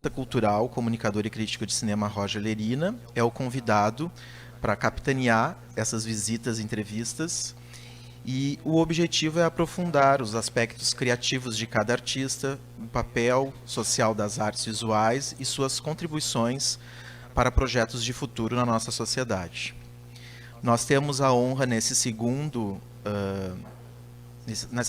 cultural, comunicador e crítico de cinema Roger Lerina é o convidado para capitanear essas visitas e entrevistas. E o objetivo é aprofundar os aspectos criativos de cada artista, o papel social das artes visuais e suas contribuições para projetos de futuro na nossa sociedade. Nós temos a honra nessa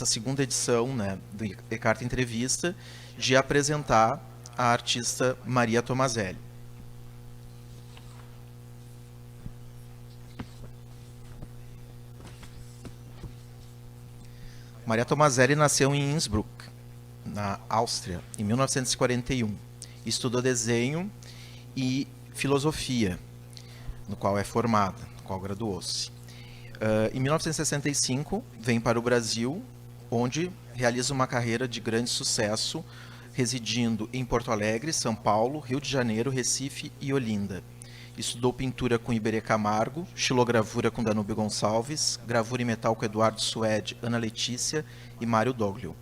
segunda edição, né, do E-Carta Entrevista, de apresentar a artista Maria Tomazelli. Maria Tomazelli nasceu em Innsbruck, na Áustria, em 1941. Estudou desenho e filosofia, no qual é formada, no qual graduou-se. Em 1965, vem para o Brasil, onde realiza uma carreira de grande sucesso, residindo em Porto Alegre, São Paulo, Rio de Janeiro, Recife e Olinda. Estudou pintura com Iberê Camargo, xilogravura com Danúbio Gonçalves, gravura em metal com Eduardo Suede, Ana Letícia e Mário Doglio.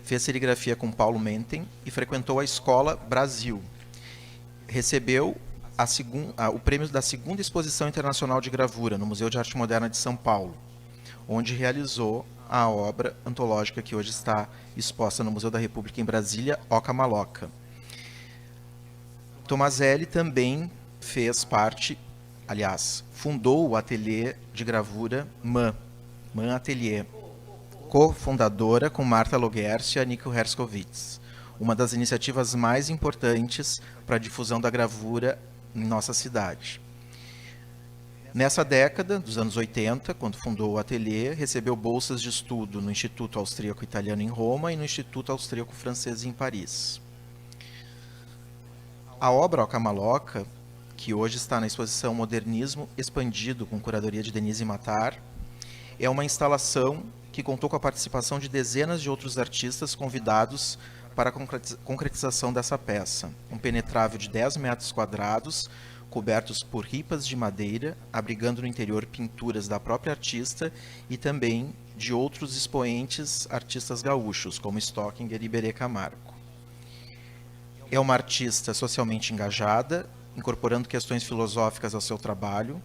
Fez serigrafia com Paulo Menten e frequentou a Escola Brasil. Recebeu o prêmio da segunda Exposição Internacional de Gravura no Museu de Arte Moderna de São Paulo, onde realizou a obra antológica que hoje está exposta no Museu da República em Brasília, Oca Maloca. Tomazelli também fez parte, aliás, fundou o ateliê de gravura Man Atelier, cofundadora com Marta Logercio e Nico Herskovitz, uma das iniciativas mais importantes para a difusão da gravura em nossa cidade. Nessa década, dos anos 80, quando fundou o ateliê, recebeu bolsas de estudo no Instituto Austríaco-Italiano em Roma e no Instituto Austríaco-Francês em Paris. A obra Oca Maloca, que hoje está na exposição Modernismo Expandido, com curadoria de Denise Matar, é uma instalação que contou com a participação de dezenas de outros artistas convidados para a concretização dessa peça. Um penetrável de 10 metros quadrados, cobertos por ripas de madeira, abrigando no interior pinturas da própria artista e também de outros expoentes artistas gaúchos, como Stockinger e Iberê Camargo. É uma artista socialmente engajada, incorporando questões filosóficas ao seu trabalho,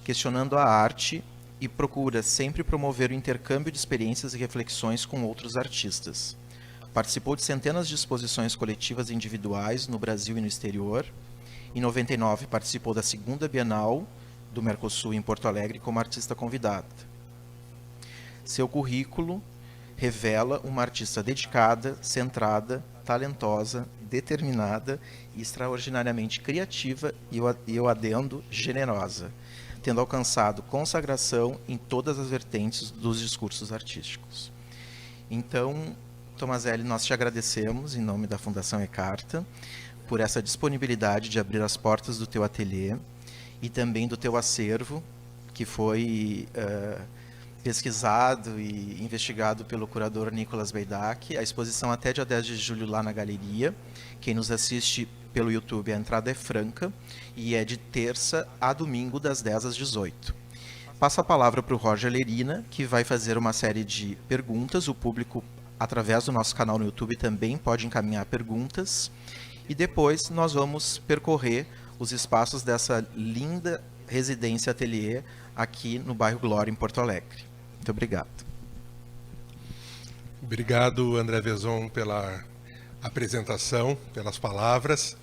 questionando a arte e procura sempre promover o intercâmbio de experiências e reflexões com outros artistas. Participou de centenas de exposições coletivas e individuais no Brasil e no exterior. Em 99, participou da segunda Bienal do Mercosul em Porto Alegre como artista convidada. Seu currículo revela uma artista dedicada, centrada, talentosa, determinada e extraordinariamente criativa e, eu adendo, generosa, tendo alcançado consagração em todas as vertentes dos discursos artísticos. Então, Tomazelli, nós te agradecemos, em nome da Fundação E-Carta, por essa disponibilidade de abrir as portas do teu ateliê e também do teu acervo, que foi pesquisado e investigado pelo curador Nicolas Beidac. A exposição até dia 10 de julho lá na galeria. Quem nos assiste pelo YouTube, a entrada é franca e é de terça a domingo, das 10 às 18. Passo a palavra para o Roger Lerina, que vai fazer uma série de perguntas. O público, através do nosso canal no YouTube, também pode encaminhar perguntas. E depois nós vamos percorrer os espaços dessa linda residência ateliê aqui no bairro Glória, em Porto Alegre. Muito obrigado. Obrigado, André Vezon, pela apresentação, pelas palavras.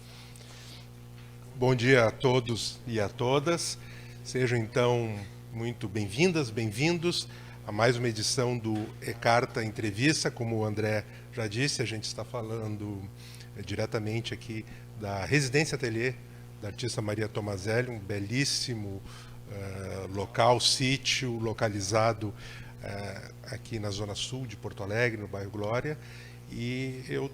Bom dia a todos e a todas. Sejam, então, muito bem-vindas, bem-vindos a mais uma edição do E-Carta Entrevista. Como o André já disse, a gente está falando diretamente aqui da Residência Ateliê da artista Maria Tomazelli, um belíssimo local, sítio localizado aqui na zona sul de Porto Alegre, no bairro Glória, e eu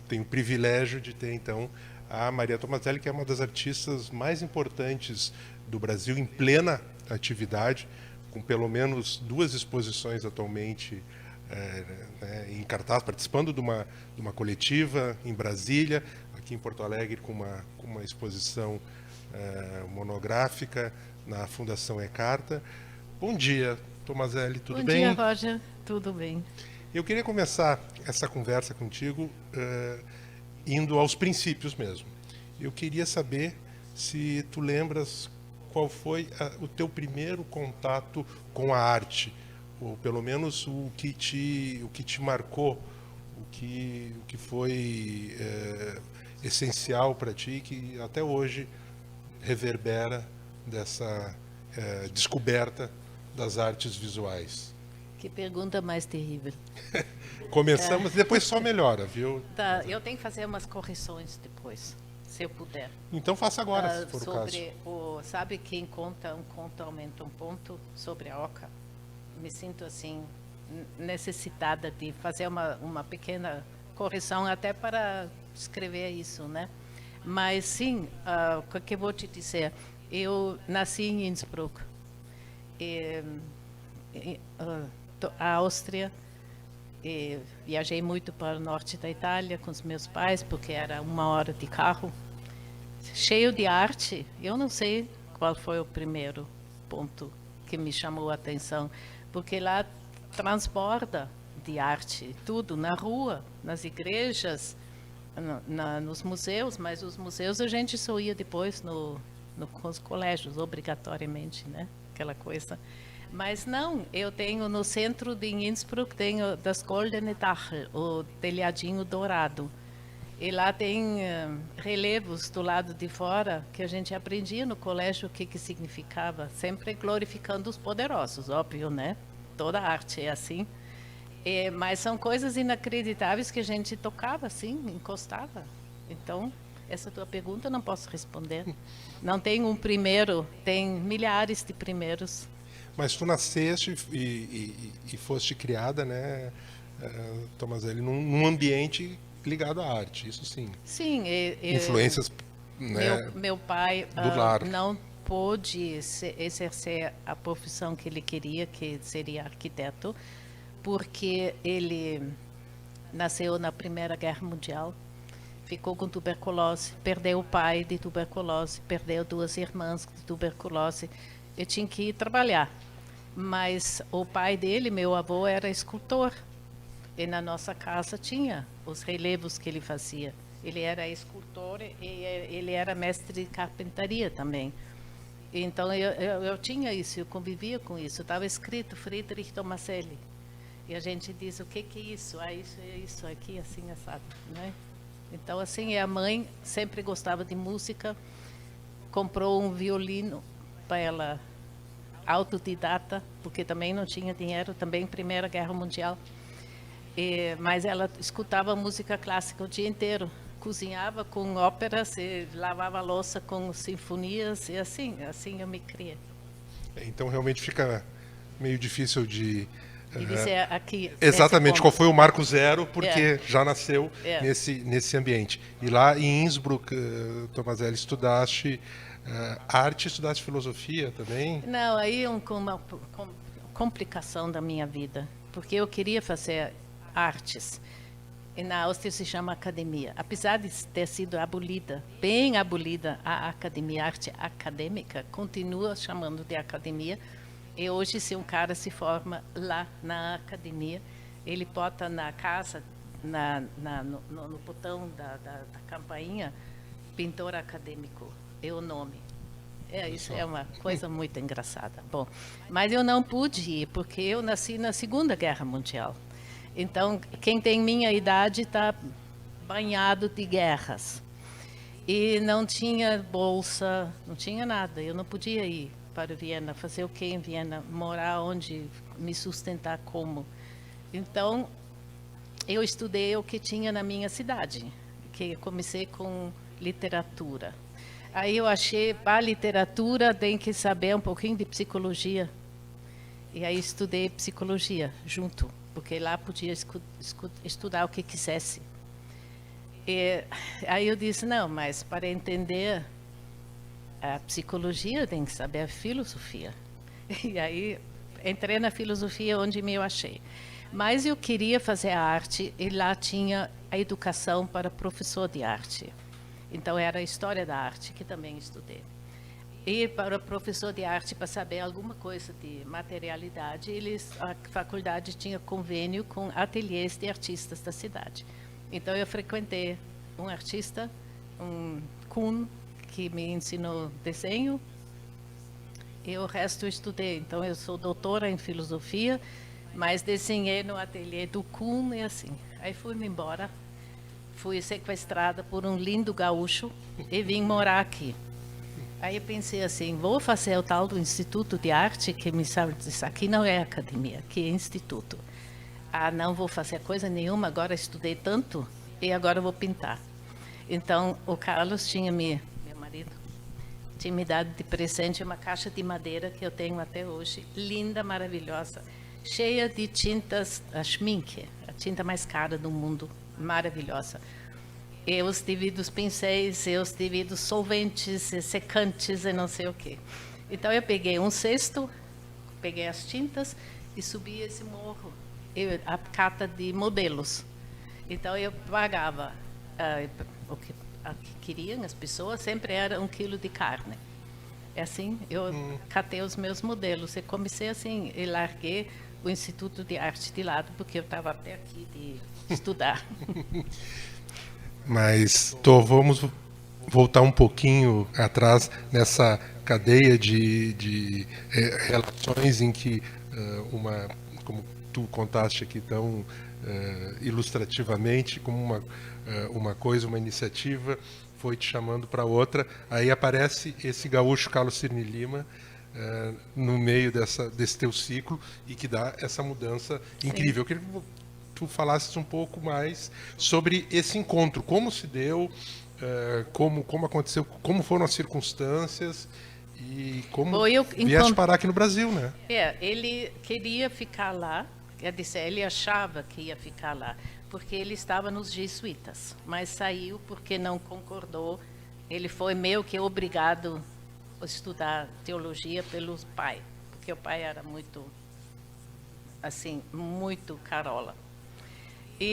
tenho o privilégio de ter então a Maria Tomazelli, que é uma das artistas mais importantes do Brasil em plena atividade, com pelo menos 2 exposições atualmente em cartaz, participando de uma coletiva em Brasília, aqui em Porto Alegre com uma exposição monográfica na Fundação E-Carta. Bom dia, Tomazelli, tudo bem? Bom dia, Roger, tudo bem. Eu queria começar essa conversa contigo indo aos princípios mesmo. Eu queria saber se tu lembras qual foi o teu primeiro contato com a arte, ou pelo menos o que te marcou, o que foi essencial para ti, que até hoje reverbera dessa descoberta das artes visuais. Que pergunta mais terrível. Começamos, depois só melhora, viu? Tá, eu tenho que fazer umas correções depois, se eu puder. Então faça agora, se for o caso. Sobre sabe quem conta um conto aumenta um ponto sobre a oca? Me sinto assim necessitada de fazer uma pequena correção até para escrever isso, né? Mas sim, o que eu vou te dizer? Eu nasci em Innsbruck, a Áustria. E viajei muito para o norte da Itália com os meus pais, porque era 1 hora de carro, cheio de arte. Eu não sei qual foi o primeiro ponto que me chamou a atenção, porque lá transborda de arte, tudo, na rua, nas igrejas, nos museus, mas os museus a gente só ia depois com os colégios, obrigatoriamente, né? Aquela coisa. Mas não, eu tenho no centro de Innsbruck, tenho das Goldene Dach, o telhadinho dourado. E lá tem relevos do lado de fora que a gente aprendia no colégio o que significava, sempre glorificando os poderosos, óbvio, né? Toda arte é assim. Mas são coisas inacreditáveis que a gente tocava assim, encostava. Então, essa tua pergunta eu não posso responder. Não tem um primeiro, tem milhares de primeiros. Mas tu nasceste e foste criada, né, Tomazelli, num ambiente ligado à arte, isso sim. Sim. Influências, né, meu pai do lar. não pôde exercer a profissão que ele queria, que seria arquiteto, porque ele nasceu na Primeira Guerra Mundial, ficou com tuberculose, perdeu o pai de tuberculose, perdeu 2 irmãs de tuberculose. Eu tinha que ir trabalhar, mas o pai dele, meu avô, era escultor, e na nossa casa tinha os relevos que ele fazia. Ele era escultor e ele era mestre de carpintaria também. Então eu tinha isso, eu convivia com isso. Estava escrito Friedrich Tomaselli. E a gente diz, o que é isso? Isso é isso aqui, assim, assado, né? Então, assim, a mãe sempre gostava de música, comprou um violino para ela, autodidata, porque também não tinha dinheiro, também Primeira Guerra Mundial. Mas ela escutava música clássica o dia inteiro, cozinhava com óperas, e lavava a louça com sinfonias, e assim eu me criei. Então, realmente fica meio difícil de dizer aqui exatamente qual foi o marco zero, porque já nasceu nesse ambiente. E lá em Innsbruck, Tomazelli, estudaste arte, estudaste filosofia também? Não, aí uma complicação da minha vida, porque eu queria fazer artes. E na Áustria se chama academia. Apesar de ter sido abolida, bem abolida, a academia, arte acadêmica, continua chamando de academia. E hoje, se um cara se forma lá na academia, ele bota na casa, no botão da campainha, pintor acadêmico, é o nome. Isso é uma coisa muito engraçada. Bom, mas eu não pude ir, porque eu nasci na Segunda Guerra Mundial. Então, quem tem minha idade está banhado de guerras. E não tinha bolsa, não tinha nada, eu não podia ir para Viena, fazer o que em Viena, morar onde, me sustentar como. Então, eu estudei o que tinha na minha cidade, que comecei com literatura. Aí eu achei, para a literatura tem que saber um pouquinho de psicologia. E aí estudei psicologia junto, porque lá podia estudar o que quisesse. E aí eu disse, não, mas para entender a psicologia tem que saber a filosofia. E aí entrei na filosofia onde me eu achei. Mas eu queria fazer a arte e lá tinha a educação para professor de arte. Então era a história da arte que também estudei. E para professor de arte, para saber alguma coisa de materialidade, a faculdade tinha convênio com ateliês de artistas da cidade. Então eu frequentei um artista, um Kuhn, que me ensinou desenho, e o resto eu estudei. Então, eu sou doutora em filosofia, mas desenhei no ateliê do Kuhn e assim. Aí fui-me embora, fui sequestrada por um lindo gaúcho e vim morar aqui. Aí eu pensei assim, vou fazer o tal do Instituto de Arte, que me sabe dizer, aqui não é academia, aqui é instituto. Ah, não vou fazer coisa nenhuma, agora estudei tanto e agora vou pintar. Então, o Carlos meu marido, tinha me dado de presente uma caixa de madeira que eu tenho até hoje, linda, maravilhosa, cheia de tintas, a Schminke, a tinta mais cara do mundo, maravilhosa. E os devidos pincéis, e os devidos solventes, e secantes, e não sei o quê. Então, eu peguei um cesto, peguei as tintas e subi esse morro, a cata de modelos. Então, eu pagava o que queriam as pessoas, sempre era 1 quilo de carne. É assim, eu catei os meus modelos e comecei assim, e larguei o Instituto de Arte de lado, porque eu estava até aqui de estudar. Mas vamos voltar um pouquinho atrás nessa cadeia de relações em que como tu contaste aqui tão ilustrativamente, como uma coisa, uma iniciativa foi te chamando para outra, aí aparece esse gaúcho Carlos Cirne Lima no meio desse teu ciclo e que dá essa mudança incrível. Eu queria que tu falasses um pouco mais sobre esse encontro, como se deu, como aconteceu, como foram as circunstâncias e como vieste parar aqui no Brasil, né? Ele queria ficar lá, quer dizer, ele achava que ia ficar lá, porque ele estava nos jesuítas, mas saiu porque não concordou. Ele foi meio que obrigado a estudar teologia pelo pai, porque o pai era muito, assim, muito carola.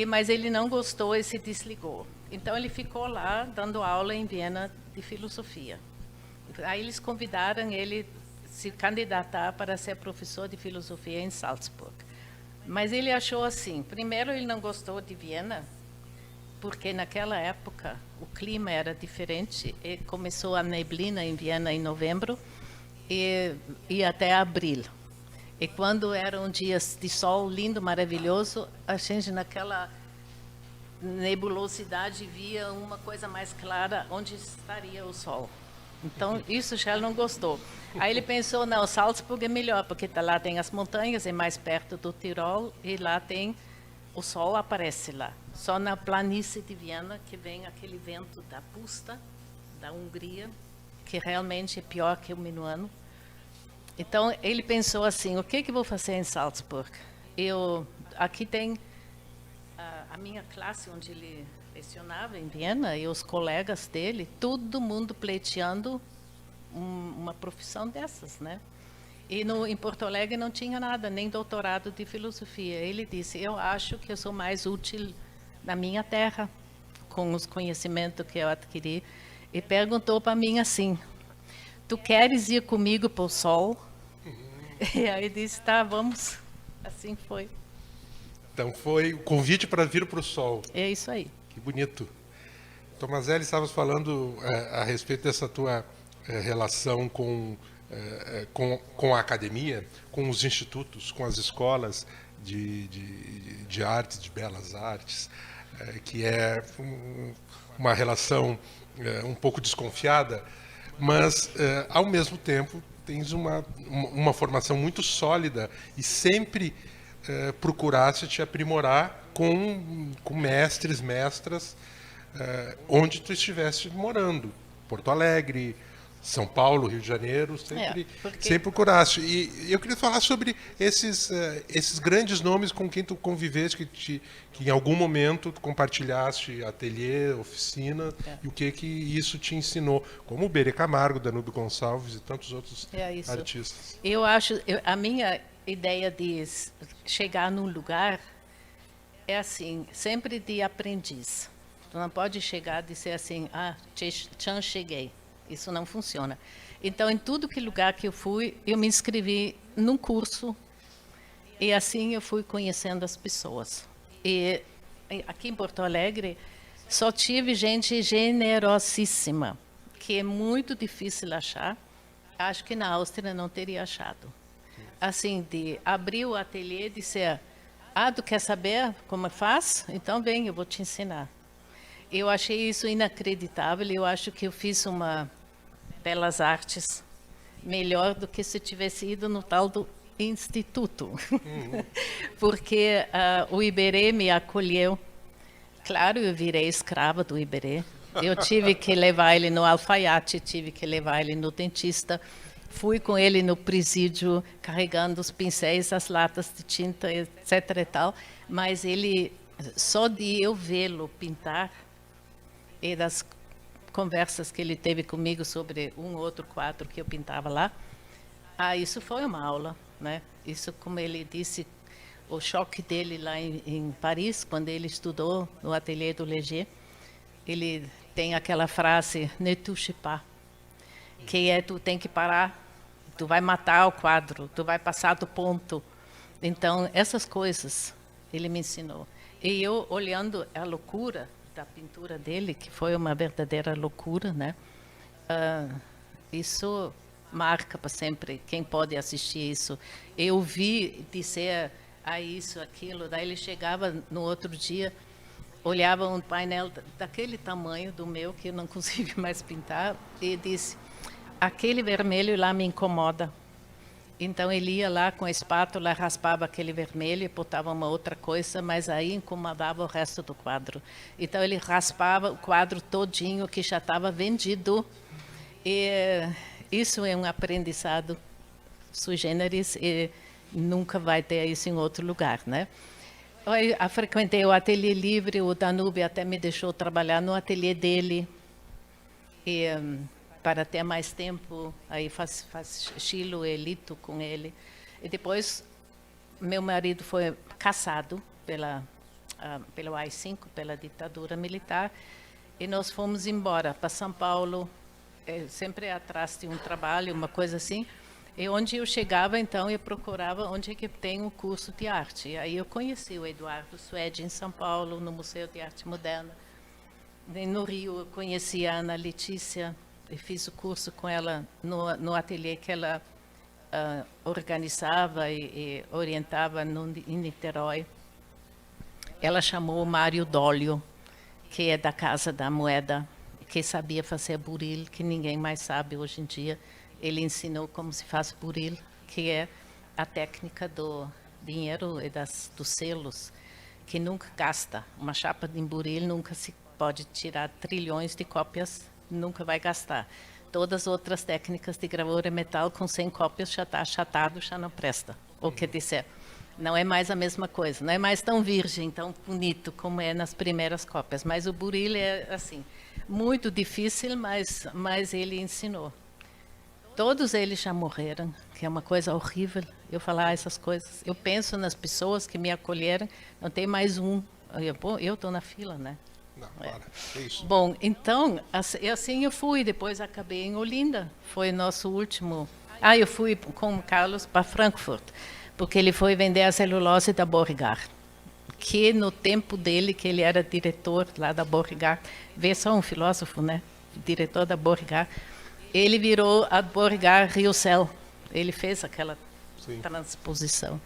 Mas ele não gostou e se desligou. Então ele ficou lá dando aula em Viena de filosofia. Aí eles convidaram ele a se candidatar para ser professor de filosofia em Salzburg. Mas ele achou assim, primeiro ele não gostou de Viena, porque naquela época o clima era diferente e começou a neblina em Viena em novembro e até abril. E quando eram dias de sol lindo, maravilhoso, a gente naquela nebulosidade via uma coisa mais clara onde estaria o sol. Então, isso já não gostou. Aí ele pensou, não, Salzburg é melhor, porque lá tem as montanhas, é mais perto do Tirol, e lá tem, o sol aparece lá. Só na planície de Viena que vem aquele vento da Pusta, da Hungria, que realmente é pior que o minuano. Então, ele pensou assim, o que vou fazer em Salzburg? Aqui tem a minha classe, onde ele lecionava em Viena, e os colegas dele, todo mundo pleiteando uma profissão dessas, né? E em Porto Alegre não tinha nada, nem doutorado de filosofia. Ele disse, eu acho que eu sou mais útil na minha terra, com os conhecimentos que eu adquiri. E perguntou para mim assim, tu queres ir comigo para o sol? E aí disse, tá, vamos. Assim foi. Então foi o convite para vir para o sol. É isso aí. Que bonito. Tomazelli, estavas falando a respeito dessa tua relação com a academia, com os institutos, com as escolas de artes, de belas artes, que é uma relação um pouco desconfiada, mas, ao mesmo tempo, tens uma formação muito sólida e sempre procuraste te aprimorar com mestres, mestras, onde tu estivesse morando. Porto Alegre, São Paulo, Rio de Janeiro, sempre procuraste. E eu queria falar sobre esses grandes nomes com quem tu conviveste, que em algum momento tu compartilhaste ateliê, oficina, e o que isso te ensinou, como o Berê Camargo, Danúbio Gonçalves e tantos outros artistas. Eu acho, a minha ideia de chegar num lugar é assim, sempre de aprendiz. Tu não pode chegar e dizer assim, tchan, cheguei. Isso não funciona. Então, em tudo que lugar que eu fui, eu me inscrevi num curso e assim eu fui conhecendo as pessoas. E aqui em Porto Alegre, Só tive gente generosíssima, que é muito difícil achar. Acho que na Áustria não teria achado. Assim, de abrir o ateliê e dizer, tu quer saber como faz? Então vem, eu vou te ensinar. Eu achei isso inacreditável. Eu acho que eu fiz uma belas artes melhor do que se tivesse ido no tal do instituto. Porque o Iberê me acolheu. Claro, eu virei escrava do Iberê. Eu tive que levar ele no alfaiate, tive que levar ele no dentista. Fui com ele no presídio, carregando os pincéis, as latas de tinta, etc. e tal. Mas ele, só de eu vê-lo pintar, e das conversas que ele teve comigo sobre um outro quadro que eu pintava lá, isso foi uma aula, né? Isso, como ele disse, o choque dele lá em Paris, quando ele estudou no ateliê do Léger, ele tem aquela frase, ne touche pas, que é, tu tem que parar, tu vai matar o quadro, tu vai passar do ponto. Então, essas coisas ele me ensinou. E eu, olhando a loucura da pintura dele, que foi uma verdadeira loucura, né? Isso marca para sempre quem pode assistir isso. Eu vi dizer isso, aquilo, daí ele chegava no outro dia, olhava um painel daquele tamanho do meu, que eu não consigo mais pintar, e disse, aquele vermelho lá me incomoda. Então ele ia lá com a espátula, raspava aquele vermelho e botava uma outra coisa, mas aí incomodava o resto do quadro. Então ele raspava o quadro todinho que já estava vendido. E isso é um aprendizado sui generis e nunca vai ter isso em outro lugar, né? Eu frequentei o ateliê livre, o Danube até me deixou trabalhar no ateliê dele. E para ter mais tempo, aí faz estilo e lito com ele. E depois, meu marido foi caçado pelo AI-5, pela ditadura militar, e nós fomos embora para São Paulo, sempre atrás de um trabalho, uma coisa assim, e onde eu chegava, então, eu procurava onde é que tem um curso de arte. E aí eu conheci o Eduardo Suede em São Paulo, no Museu de Arte Moderna. E no Rio, eu conheci a Ana Letícia, e fiz o curso com ela no ateliê que ela organizava e orientava em Niterói. Ela chamou o Mário Dólio, que é da Casa da Moeda, que sabia fazer buril, que ninguém mais sabe hoje em dia. Ele ensinou como se faz buril, que é a técnica do dinheiro e dos selos, que nunca gasta. Uma chapa de buril nunca se pode tirar trilhões de cópias, nunca vai gastar. Todas as outras técnicas de gravura em metal, com 100 cópias, já está achatado, já não presta. Ou quer dizer, não é mais a mesma coisa, não é mais tão virgem, tão bonito como é nas primeiras cópias. Mas o buril é assim, muito difícil, mas ele ensinou. Todos eles já morreram, que é uma coisa horrível eu falar essas coisas. Eu penso nas pessoas que me acolheram, não tem mais um. Eu estou na fila, né? Não, para. É isso. Bom, então, assim eu fui, depois acabei em Olinda, foi nosso último... eu fui com o Carlos para Frankfurt, porque ele foi vender a celulose da Beauregard, que no tempo dele, que ele era diretor lá da Beauregard, vê só um filósofo, né? Diretor da Beauregard, ele virou a Beauregard Riocel, ele fez aquela transposição.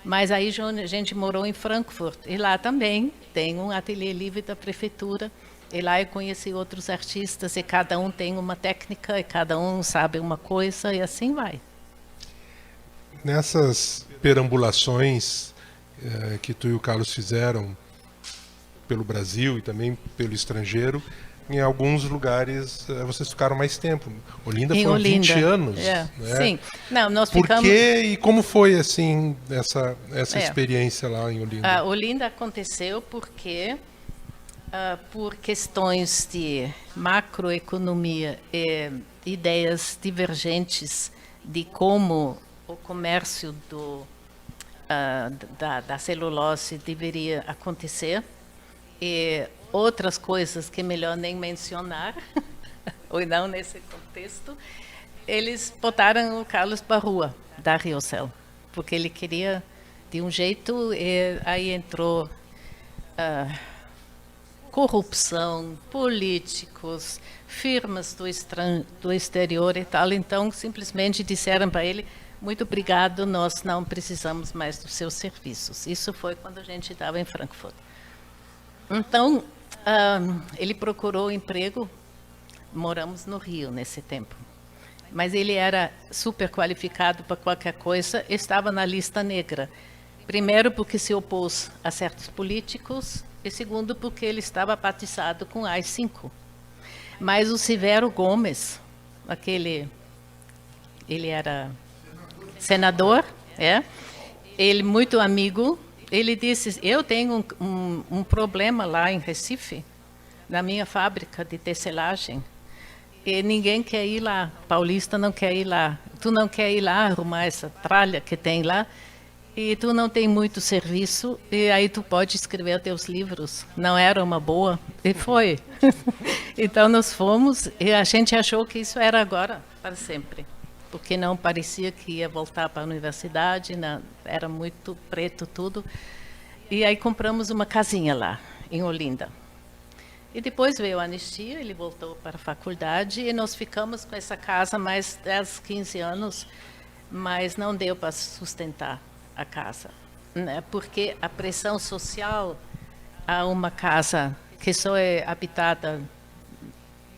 Mas aí a gente morou em Frankfurt, e lá também tem um ateliê livre da prefeitura, e lá eu conheci outros artistas, e cada um tem uma técnica, e cada um sabe uma coisa, e assim vai. Nessas perambulações que tu e o Carlos fizeram pelo Brasil e também pelo estrangeiro, em alguns lugares vocês ficaram mais tempo. Olinda foram 20 anos. Né? Sim. Não, nós Por ficamos... quê e como foi assim essa experiência lá em Olinda? Olinda aconteceu porque, por questões de macroeconomia e ideias divergentes de como o comércio da celulose deveria acontecer, e outras coisas que é melhor nem mencionar, ou não nesse contexto, eles botaram o Carlos para a rua da Riocel, porque ele queria de um jeito, e aí entrou corrupção, políticos, firmas do exterior e tal. Então, simplesmente disseram para ele: muito obrigado, nós não precisamos mais dos seus serviços. Isso foi quando a gente estava em Frankfurt. Então, ele procurou emprego, moramos no Rio nesse tempo. Mas ele era super qualificado para qualquer coisa, estava na lista negra. Primeiro porque se opôs a certos políticos e segundo porque ele estava batizado com AI-5. Mas o Severo Gomes, ele era senador, ele muito amigo, ele disse: eu tenho um problema lá em Recife, na minha fábrica de tecelagem, e ninguém quer ir lá, paulista não quer ir lá, tu não quer ir lá arrumar essa tralha que tem lá, e tu não tem muito serviço, e aí tu pode escrever teus livros. Não era uma boa? E foi. Então nós fomos, e a gente achou que isso era agora, para sempre. Porque não parecia que ia voltar para a universidade, não, era muito preto tudo. E aí compramos uma casinha lá, em Olinda. E depois veio a anistia, ele voltou para a faculdade, e nós ficamos com essa casa mais 10, 15 anos, mas não deu para sustentar a casa, né? Porque a pressão social a uma casa que só é habitada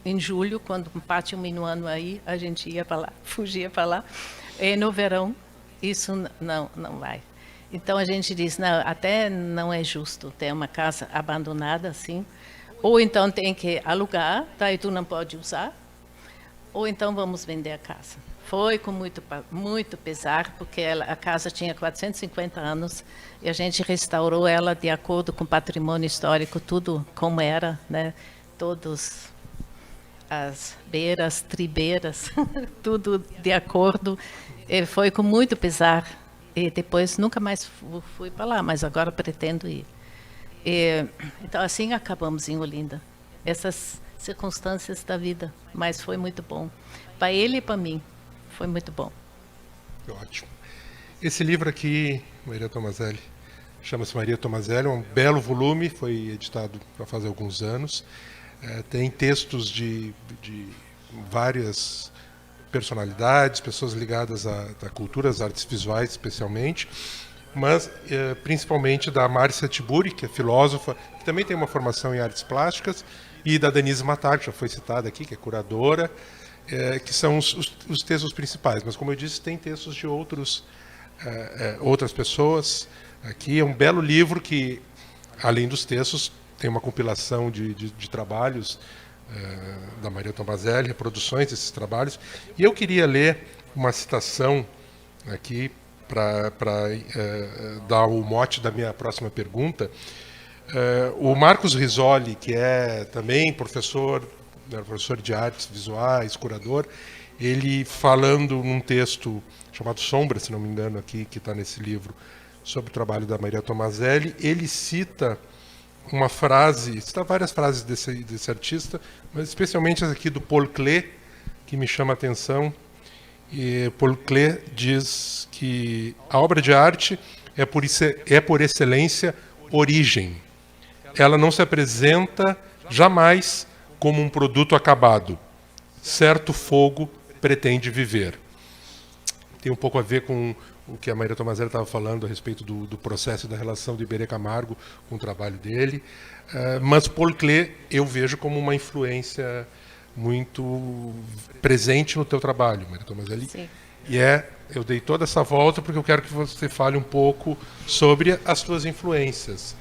em julho, quando bate um minuano aí, a gente ia para lá, fugia para lá, e no verão isso não vai. Então a gente diz: não, até não é justo ter uma casa abandonada assim, ou então tem que alugar, daí tu não pode usar, ou então vamos vender a casa. Foi com muito pesar, porque a casa tinha 450 anos e a gente restaurou ela de acordo com o patrimônio histórico, tudo como era, né? Todos as beiras, tribeiras, tudo de acordo. E foi com muito pesar. E depois nunca mais fui para lá, mas agora pretendo ir. Então assim acabamos em Olinda. Essas circunstâncias da vida, mas foi muito bom. Para ele e para mim. Foi muito bom. Ótimo. Esse livro aqui, Maria Tomazelli, chama-se Maria Tomazelli, é um belo volume, foi editado já faz alguns anos. Tem textos de várias personalidades, pessoas ligadas à cultura, às artes visuais especialmente, mas principalmente da Márcia Tiburi, que é filósofa, que também tem uma formação em artes plásticas, e da Denise Matar, que já foi citada aqui, que é curadora, que são os textos principais. Mas, como eu disse, tem textos de outras pessoas. Aqui é um belo livro que, além dos textos, tem uma compilação de trabalhos da Maria Tomazelli, reproduções desses trabalhos. E eu queria ler uma citação aqui para dar o mote da minha próxima pergunta. O Marcos Rizzoli, que é também professor de artes visuais, curador, ele falando num texto chamado Sombra, se não me engano, aqui, que está nesse livro, sobre o trabalho da Maria Tomazelli, ele cita uma frase, cita várias frases desse artista, mas especialmente essa aqui do Paul Klee, que me chama a atenção. E Paul Klee diz que a obra de arte é por excelência origem. Ela não se apresenta jamais como um produto acabado. Certo fogo pretende viver. Tem um pouco a ver com o que a Maria Tomazelli estava falando a respeito do processo da relação de Iberê Camargo com o trabalho dele. Mas Paul Klee eu vejo como uma influência muito presente no teu trabalho, Maria Tomazelli. Sim. E eu dei toda essa volta porque eu quero que você fale um pouco sobre as tuas influências,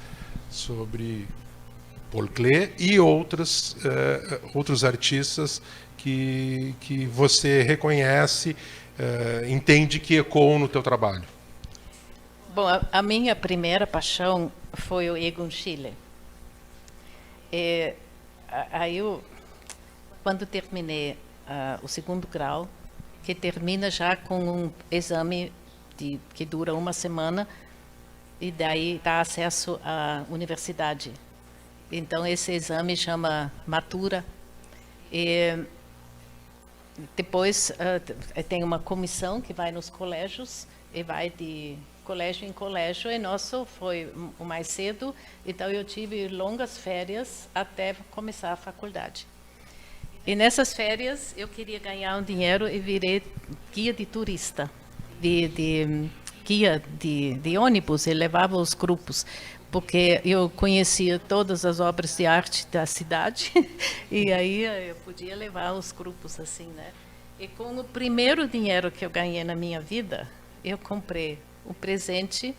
sobre Paul Klee e outros artistas que você reconhece, entende que ecoam no teu trabalho. Bom, a minha primeira paixão foi o Egon Schiele. Aí quando terminei o segundo grau, que termina já com um exame que dura uma semana, e daí dá acesso à universidade. Então esse exame chama Matura. E depois tem uma comissão que vai nos colégios e vai de colégio em colégio, e nosso foi o mais cedo, então eu tive longas férias até começar a faculdade. E nessas férias eu queria ganhar um dinheiro e virei guia de turista, guia de ônibus, e levava os grupos, porque eu conhecia todas as obras de arte da cidade, e aí eu podia levar os grupos assim, né? E com o primeiro dinheiro que eu ganhei na minha vida, eu comprei um presente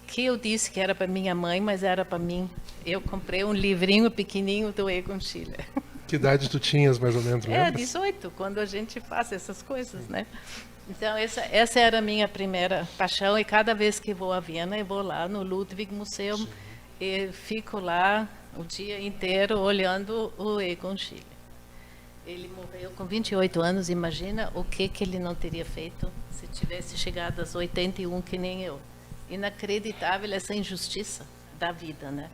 que eu disse que era para minha mãe, mas era para mim. Eu comprei um livrinho pequenininho do Egon Schiele. Que idade tu tinhas, mais ou menos, lembra? 18, quando a gente faz essas coisas, né? Então, essa era a minha primeira paixão, e cada vez que vou a Viena, eu vou lá no Ludwig Museum e fico lá o dia inteiro olhando o Egon Schiele. Ele morreu com 28 anos, imagina o que ele não teria feito se tivesse chegado aos 81, que nem eu. Inacreditável essa injustiça da vida, né?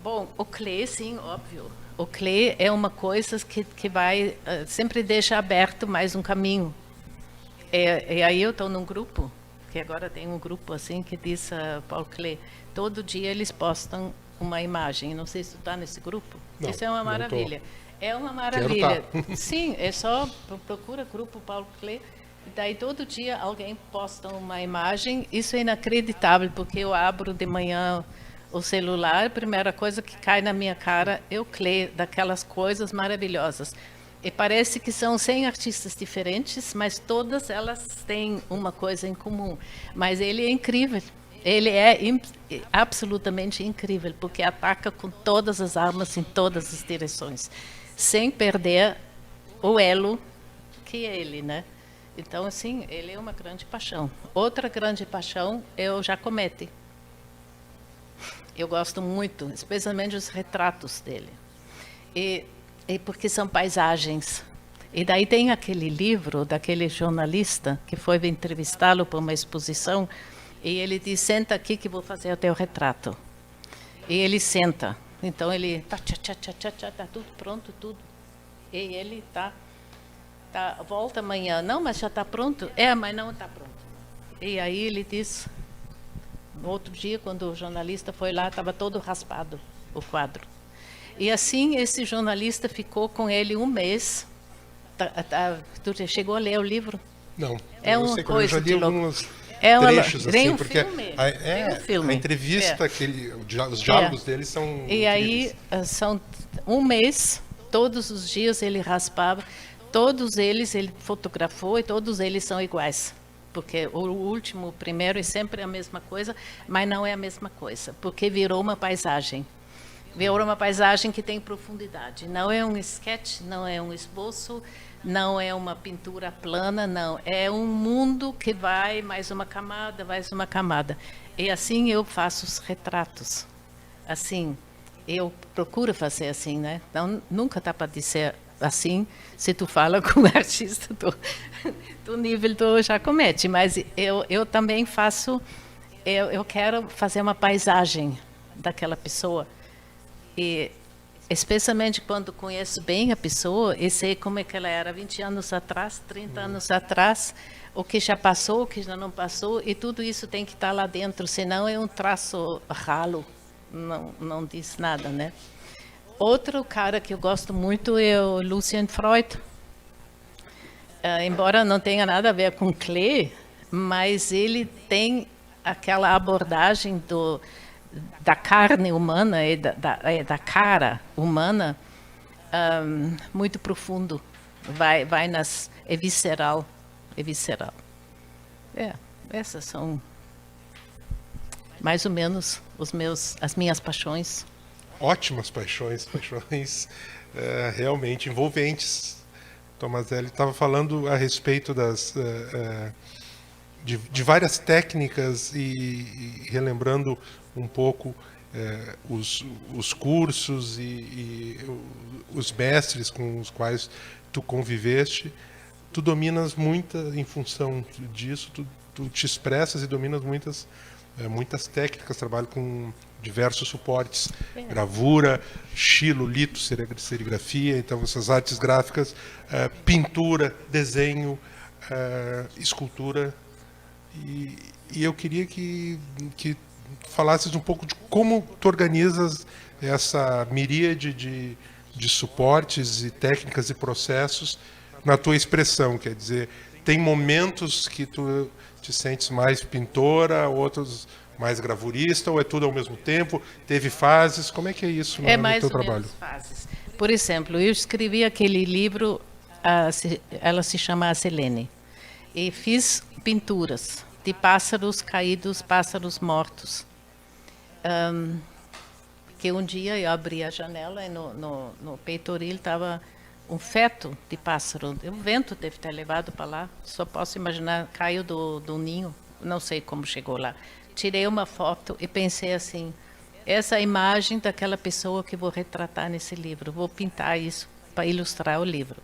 Bom, o Klee, sim, óbvio. O Klee é uma coisa que vai, sempre deixa aberto mais um caminho. E aí eu estou num grupo, que agora tem um grupo assim, que diz Paul Klee, todo dia eles postam uma imagem. Não sei se tu está nesse grupo. Não, isso é uma maravilha. É uma maravilha. Sim, é só procura grupo Paul Klee. Daí todo dia alguém posta uma imagem. Isso é inacreditável, porque eu abro de manhã o celular, a primeira coisa que cai na minha cara é o Klee, daquelas coisas maravilhosas. E parece que são 100 artistas diferentes, mas todas elas têm uma coisa em comum. Mas ele é incrível. Ele é absolutamente incrível, porque ataca com todas as armas em todas as direções, sem perder o elo que é ele, né? Então, assim, ele é uma grande paixão. Outra grande paixão é o Giacometti. Eu gosto muito, especialmente os retratos dele. E porque são paisagens. E daí tem aquele livro daquele jornalista que foi entrevistá-lo para uma exposição, e ele diz, senta aqui que vou fazer o teu retrato. E ele senta. Então ele tá tudo pronto, tudo. E ele volta amanhã. Não, mas já está pronto? Mas não está pronto. E aí ele diz, no outro dia, quando o jornalista foi lá, estava todo raspado o quadro. E assim esse jornalista ficou com ele um mês. Tu já chegou a ler o livro? Não. É uma coisa de louco. Trechos, tem assim, porque filme. a entrevista, os diálogos deles são E incríveis. aí, são um mês, todos os dias ele raspava, todos eles ele fotografou e todos eles são iguais. Porque o primeiro é sempre a mesma coisa, mas não é a mesma coisa, porque virou uma paisagem. Virou uma paisagem que tem profundidade. Não é um sketch, não é um esboço, não é uma pintura plana, não. É um mundo que vai mais uma camada, mais uma camada. E assim eu faço os retratos. Assim, eu procuro fazer assim, né? Então, nunca dá para dizer assim, se tu fala com o artista do nível do Giacometti. Mas eu também faço, eu quero fazer uma paisagem daquela pessoa. E especialmente quando conheço bem a pessoa e sei como é que ela era 20 anos atrás, 30 anos atrás, o que já passou, o que já não passou, e tudo isso tem que estar lá dentro, senão é um traço ralo, não diz nada, né? Outro cara que eu gosto muito é o Lucian Freud. Embora não tenha nada a ver com Klee, mas ele tem aquela abordagem da carne humana e da cara humana muito profundo, vai é visceral. Essas são mais ou menos as minhas paixões. Ótimas paixões realmente envolventes. Tomazelli estava falando a respeito de várias técnicas e relembrando um pouco os cursos e os mestres com os quais tu conviveste. Tu dominas em função disso, tu te expressas e dominas muitas técnicas, trabalho com diversos suportes, gravura, estilo, lito, serigrafia, então essas artes gráficas, pintura, desenho, escultura, e E eu queria que falasses um pouco de como tu organizas essa miríade de suportes e técnicas e processos na tua expressão. Quer dizer, tem momentos que tu te sentes mais pintora, outros mais gravurista, ou é tudo ao mesmo tempo? Teve fases? Como é que é isso no teu trabalho? Menos fases. Por exemplo, eu escrevi aquele livro, ela se chama A Selene, e fiz pinturas de pássaros caídos, pássaros mortos. Que um dia eu abri a janela e no peitoril estava um feto de pássaro. O vento deve ter levado para lá. Só posso imaginar, caiu do ninho. Não sei como chegou lá. Tirei uma foto e pensei assim, essa é a imagem daquela pessoa que vou retratar nesse livro. Vou pintar isso para ilustrar o livro.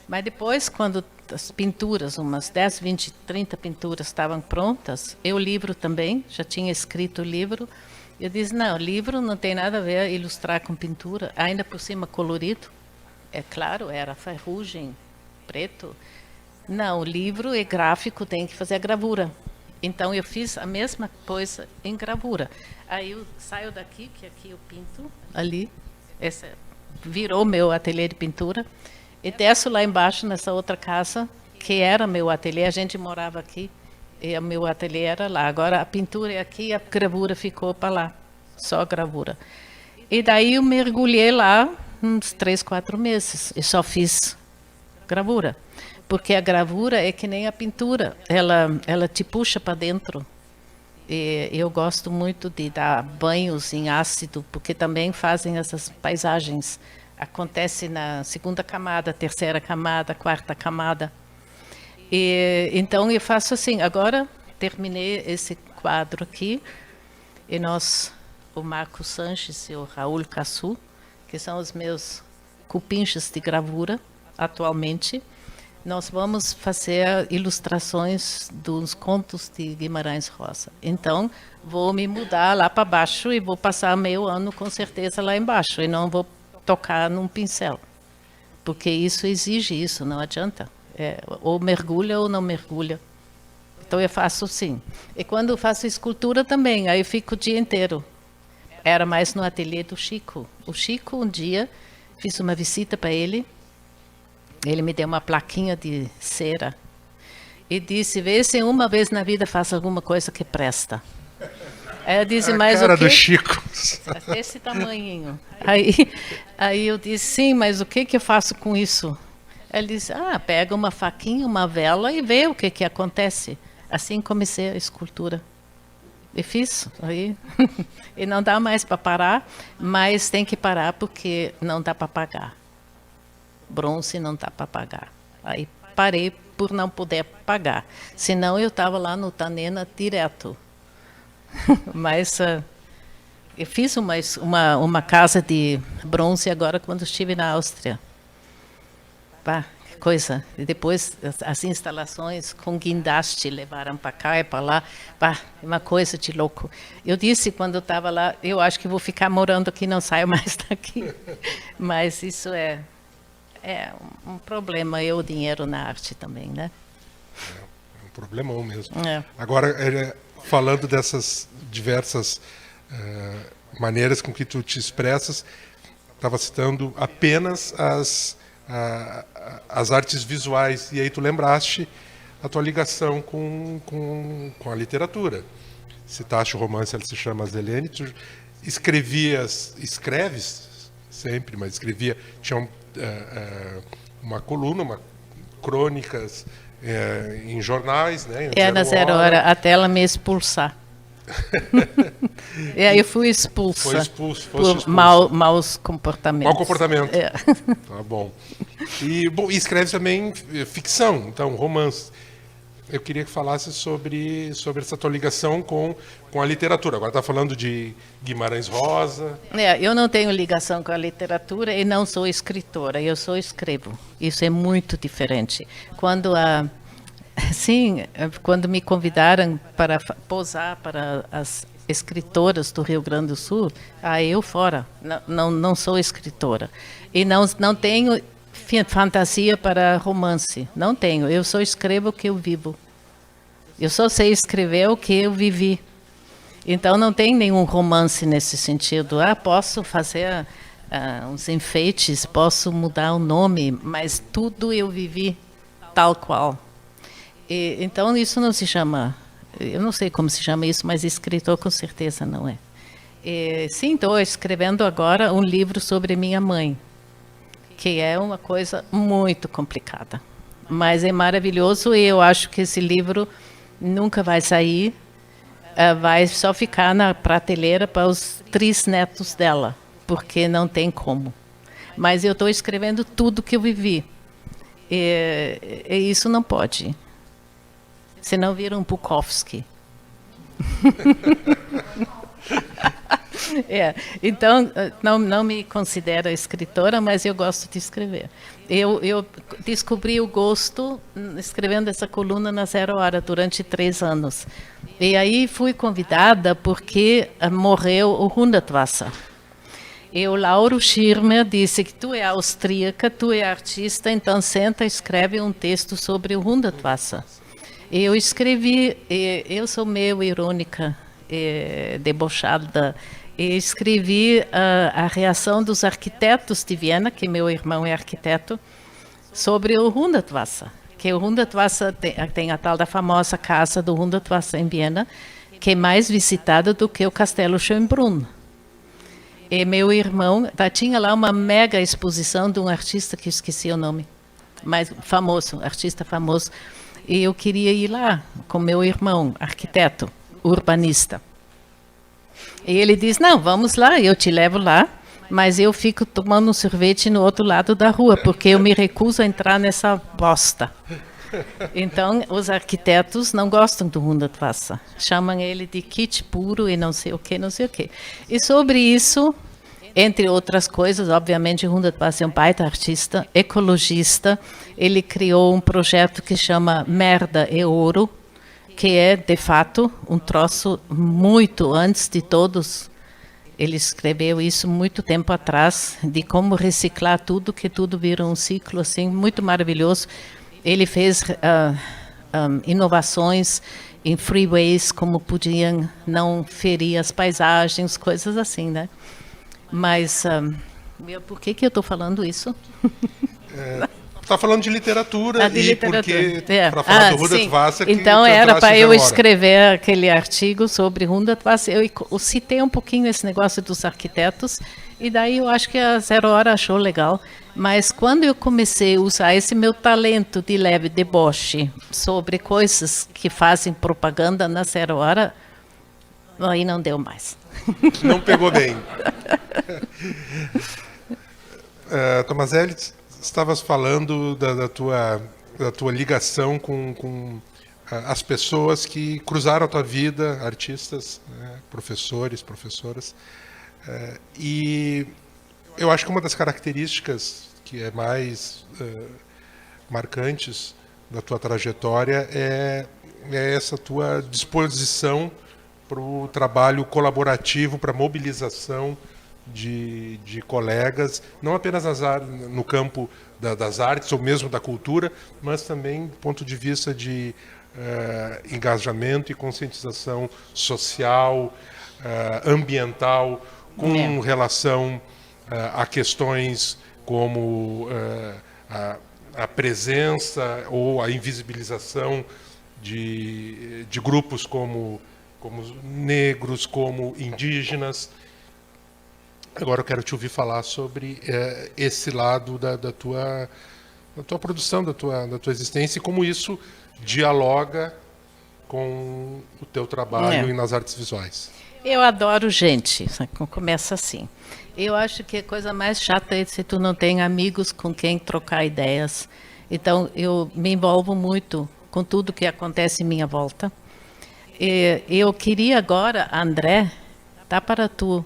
Mas depois, quando as pinturas, umas 10, 20, 30 pinturas estavam prontas, eu o livro também, já tinha escrito o livro, eu disse, não, livro não tem nada a ver ilustrar com pintura, ainda por cima colorido. É claro, era ferrugem, preto. Não, o livro é gráfico, tem que fazer a gravura. Então eu fiz a mesma coisa em gravura. Aí eu saio daqui, que aqui eu pinto, ali, essa virou meu ateliê de pintura, e desço lá embaixo nessa outra casa, que era meu ateliê, a gente morava aqui, e o meu ateliê era lá. Agora a pintura é aqui, a gravura ficou para lá, só a gravura. E daí eu mergulhei lá uns 3, 4 meses, e só fiz gravura. Porque a gravura é que nem a pintura, ela te puxa para dentro. E eu gosto muito de dar banhos em ácido, porque também fazem essas paisagens. Acontece na segunda camada, terceira camada, quarta camada. E então eu faço assim, agora terminei esse quadro aqui, e nós, o Marco Sanches e o Raul Cassu, que são os meus cupinchas de gravura atualmente, nós vamos fazer ilustrações dos contos de Guimarães Rosa. Então, vou me mudar lá para baixo e vou passar meio ano com certeza lá embaixo, e não vou tocar num pincel, porque isso exige isso, não adianta. Ou mergulha ou não mergulha. Então eu faço sim. E quando eu faço escultura também, aí eu fico o dia inteiro. Era mais no ateliê do Chico. O Chico, um dia, fiz uma visita para ele, ele me deu uma plaquinha de cera e disse, vê se uma vez na vida faça alguma coisa que presta. Aí eu disse, mas cara o quê? do Chico. Esse tamanhinho. Aí eu disse, sim, mas o que eu faço com isso? Ele disse, pega uma faquinha, uma vela e vê o que acontece. Assim comecei a escultura. E fiz. Aí. E não dá mais para parar, mas tem que parar porque não dá para pagar. Bronze não dá para pagar. Aí parei por não poder pagar. Senão eu estava lá no Tanena direto. Mas eu fiz uma casa de bronze agora quando estive na Áustria. Pá, que coisa. E depois as instalações com guindaste levaram para cá e para lá. Pá, uma coisa de louco. Eu disse quando eu estava lá, eu acho que vou ficar morando aqui, não saio mais daqui. Mas isso é um problema, o dinheiro na arte também, né? É um problemão mesmo. Agora, falando dessas diversas maneiras com que tu te expressas, estava citando apenas as artes visuais, e aí tu lembraste a tua ligação com a literatura. Citaste o romance, ela se chama Selene, tu escreves sempre, mas tinha uma coluna, crônicas em jornais, né? Na Zero Hora, até ela me expulsar. E aí eu fui expulsa. Por maus comportamentos. Mau comportamento. Tá bom. E escreve também ficção, então, romance. Eu queria que falasse sobre essa tua ligação com a literatura. Agora está falando de Guimarães Rosa. Eu não tenho ligação com a literatura e não sou escritora, eu só escrevo. Isso é muito diferente. Quando me convidaram para posar para as escritoras do Rio Grande do Sul, eu fora, não sou escritora. E não tenho fantasia para romance, não tenho. Eu só escrevo o que eu vivo. Eu só sei escrever o que eu vivi. Então não tem nenhum romance nesse sentido. Posso fazer uns enfeites, posso mudar o nome, mas tudo eu vivi tal qual. Então isso não se chama, eu não sei como se chama isso, mas escritor com certeza não é. Sim, estou escrevendo agora um livro sobre minha mãe, que é uma coisa muito complicada, mas é maravilhoso e eu acho que esse livro nunca vai sair, vai só ficar na prateleira para os 3 netos dela, porque não tem como. Mas eu estou escrevendo tudo que eu vivi. E isso não pode. Senão vira um Bukowski. Então, não me considero escritora, mas eu gosto de escrever. Eu descobri o gosto escrevendo essa coluna na Zero Hora durante 3 anos. E aí fui convidada porque morreu o Hundertwasser. E o Lauro Schirmer disse que tu é austríaca, tu é artista, então senta e escreve um texto sobre o Hundertwasser. E eu escrevi, eu sou meio irônica, debochada, e escrevi a reação dos arquitetos de Viena, que meu irmão é arquiteto, sobre o Hundertwasser. Que o Hundertwasser tem a tal da famosa casa do Hundertwasser em Viena, que é mais visitada do que o Castelo Schönbrunn. E meu irmão, tinha lá uma mega exposição de um artista que eu esqueci o nome, mas famoso, artista famoso. E eu queria ir lá com meu irmão, arquiteto, urbanista. E ele disse, não, vamos lá, eu te levo lá, mas eu fico tomando um sorvete no outro lado da rua, porque eu me recuso a entrar nessa bosta. Então, os arquitetos não gostam do Hundertwasser. Chamam ele de kitsch puro e não sei o que, não sei o que. E sobre isso, entre outras coisas, obviamente, o Hundertwasser é um baita artista, ecologista. Ele criou um projeto que chama Merda e Ouro, que é, de fato, um troço muito antes de todos. Ele escreveu isso muito tempo atrás, de como reciclar tudo, que tudo vira um ciclo assim, muito maravilhoso. Ele fez inovações em freeways, como podiam não ferir as paisagens, coisas assim, né? Mas, por que eu estou falando isso? Está falando de literatura de e literatura. porque para falar do Hundertwasser... Então era para eu escrever aquele artigo sobre Hundertwasser. Eu citei um pouquinho esse negócio dos arquitetos e daí eu acho que a Zero Hora achou legal. Mas quando eu comecei a usar esse meu talento de leve deboche sobre coisas que fazem propaganda na Zero Hora, aí não deu mais. Não pegou bem. Tomazelli, estavas falando da tua ligação com as pessoas que cruzaram a tua vida, artistas, né, professores, professoras. E eu acho que uma das características que é mais marcantes da tua trajetória é essa tua disposição para o trabalho colaborativo, para a mobilização de colegas, não apenas no campo das artes ou mesmo da cultura, mas também do ponto de vista de engajamento e conscientização social, ambiental, com relação a questões como a presença ou a invisibilização de grupos como negros, como indígenas. Agora eu quero te ouvir falar sobre esse lado da tua produção, da tua existência e como isso dialoga com o teu trabalho nas artes visuais. Eu adoro gente, começa assim. Eu acho que a coisa mais chata é se tu não tem amigos com quem trocar ideias. Então, eu me envolvo muito com tudo que acontece em minha volta. Eu queria agora, André, tá para tu...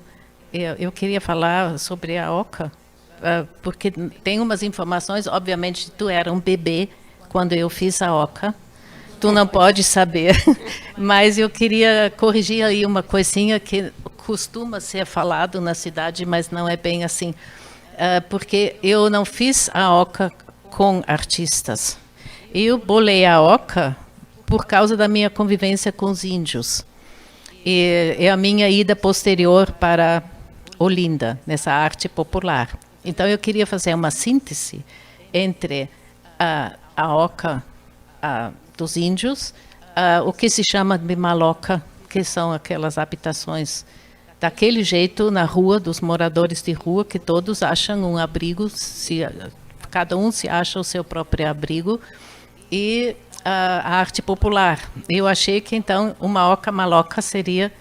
Eu queria falar sobre a Oca, porque tem umas informações, obviamente tu era um bebê quando eu fiz a Oca, tu não pode saber, mas eu queria corrigir aí uma coisinha que costuma ser falado na cidade, mas não é bem assim, porque eu não fiz a Oca com artistas, eu bolei a Oca por causa da minha convivência com os índios. E a minha ida posterior para Olinda, nessa arte popular. Então, eu queria fazer uma síntese entre a oca dos índios, o que se chama de maloca, que são aquelas habitações daquele jeito na rua, dos moradores de rua, que todos acham um abrigo, cada um se acha o seu próprio abrigo, e a arte popular. Eu achei que, então, uma oca maloca seria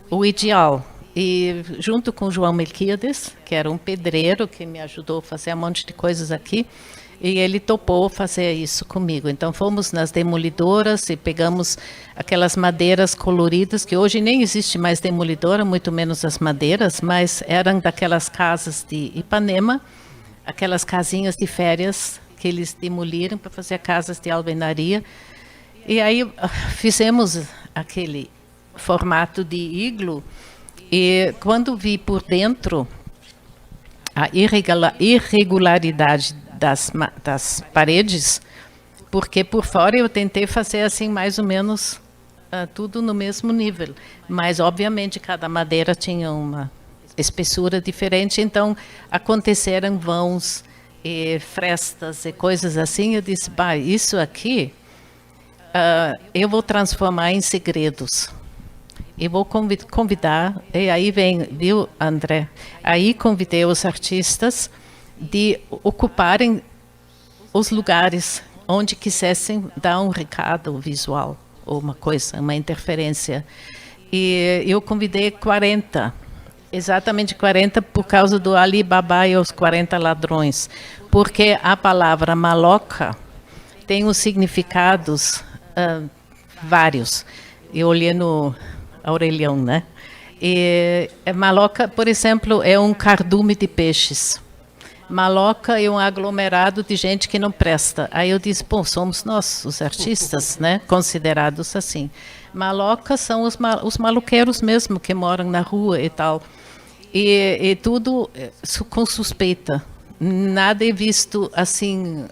o ideal. E junto com João Melquiades, que era um pedreiro que me ajudou a fazer um monte de coisas aqui, e ele topou fazer isso comigo. Então fomos nas demolidoras e pegamos aquelas madeiras coloridas, que hoje nem existe mais demolidora, muito menos as madeiras, mas eram daquelas casas de Ipanema, aquelas casinhas de férias que eles demoliram para fazer casas de alvenaria. E aí fizemos aquele formato de iglu, e quando vi por dentro a irregularidade das paredes, porque por fora eu tentei fazer assim mais ou menos tudo no mesmo nível, mas obviamente cada madeira tinha uma espessura diferente, então aconteceram vãos e frestas e coisas assim. Eu disse, isso aqui eu vou transformar em segredos. E vou convidar, e aí viu, André? Aí convidei os artistas de ocuparem os lugares onde quisessem dar um recado visual, ou uma coisa, uma interferência. E eu convidei 40, exatamente 40, por causa do Ali Baba e os 40 ladrões. Porque a palavra maloca tem os significados vários. Eu olhei no Aurelião, né? E maloca, por exemplo, é um cardume de peixes. Maloca é um aglomerado de gente que não presta. Aí eu disse, somos nós, os artistas, né? Considerados assim. Maloca são os maloqueiros mesmo, que moram na rua e tal. E tudo com suspeita. Nada é visto assim,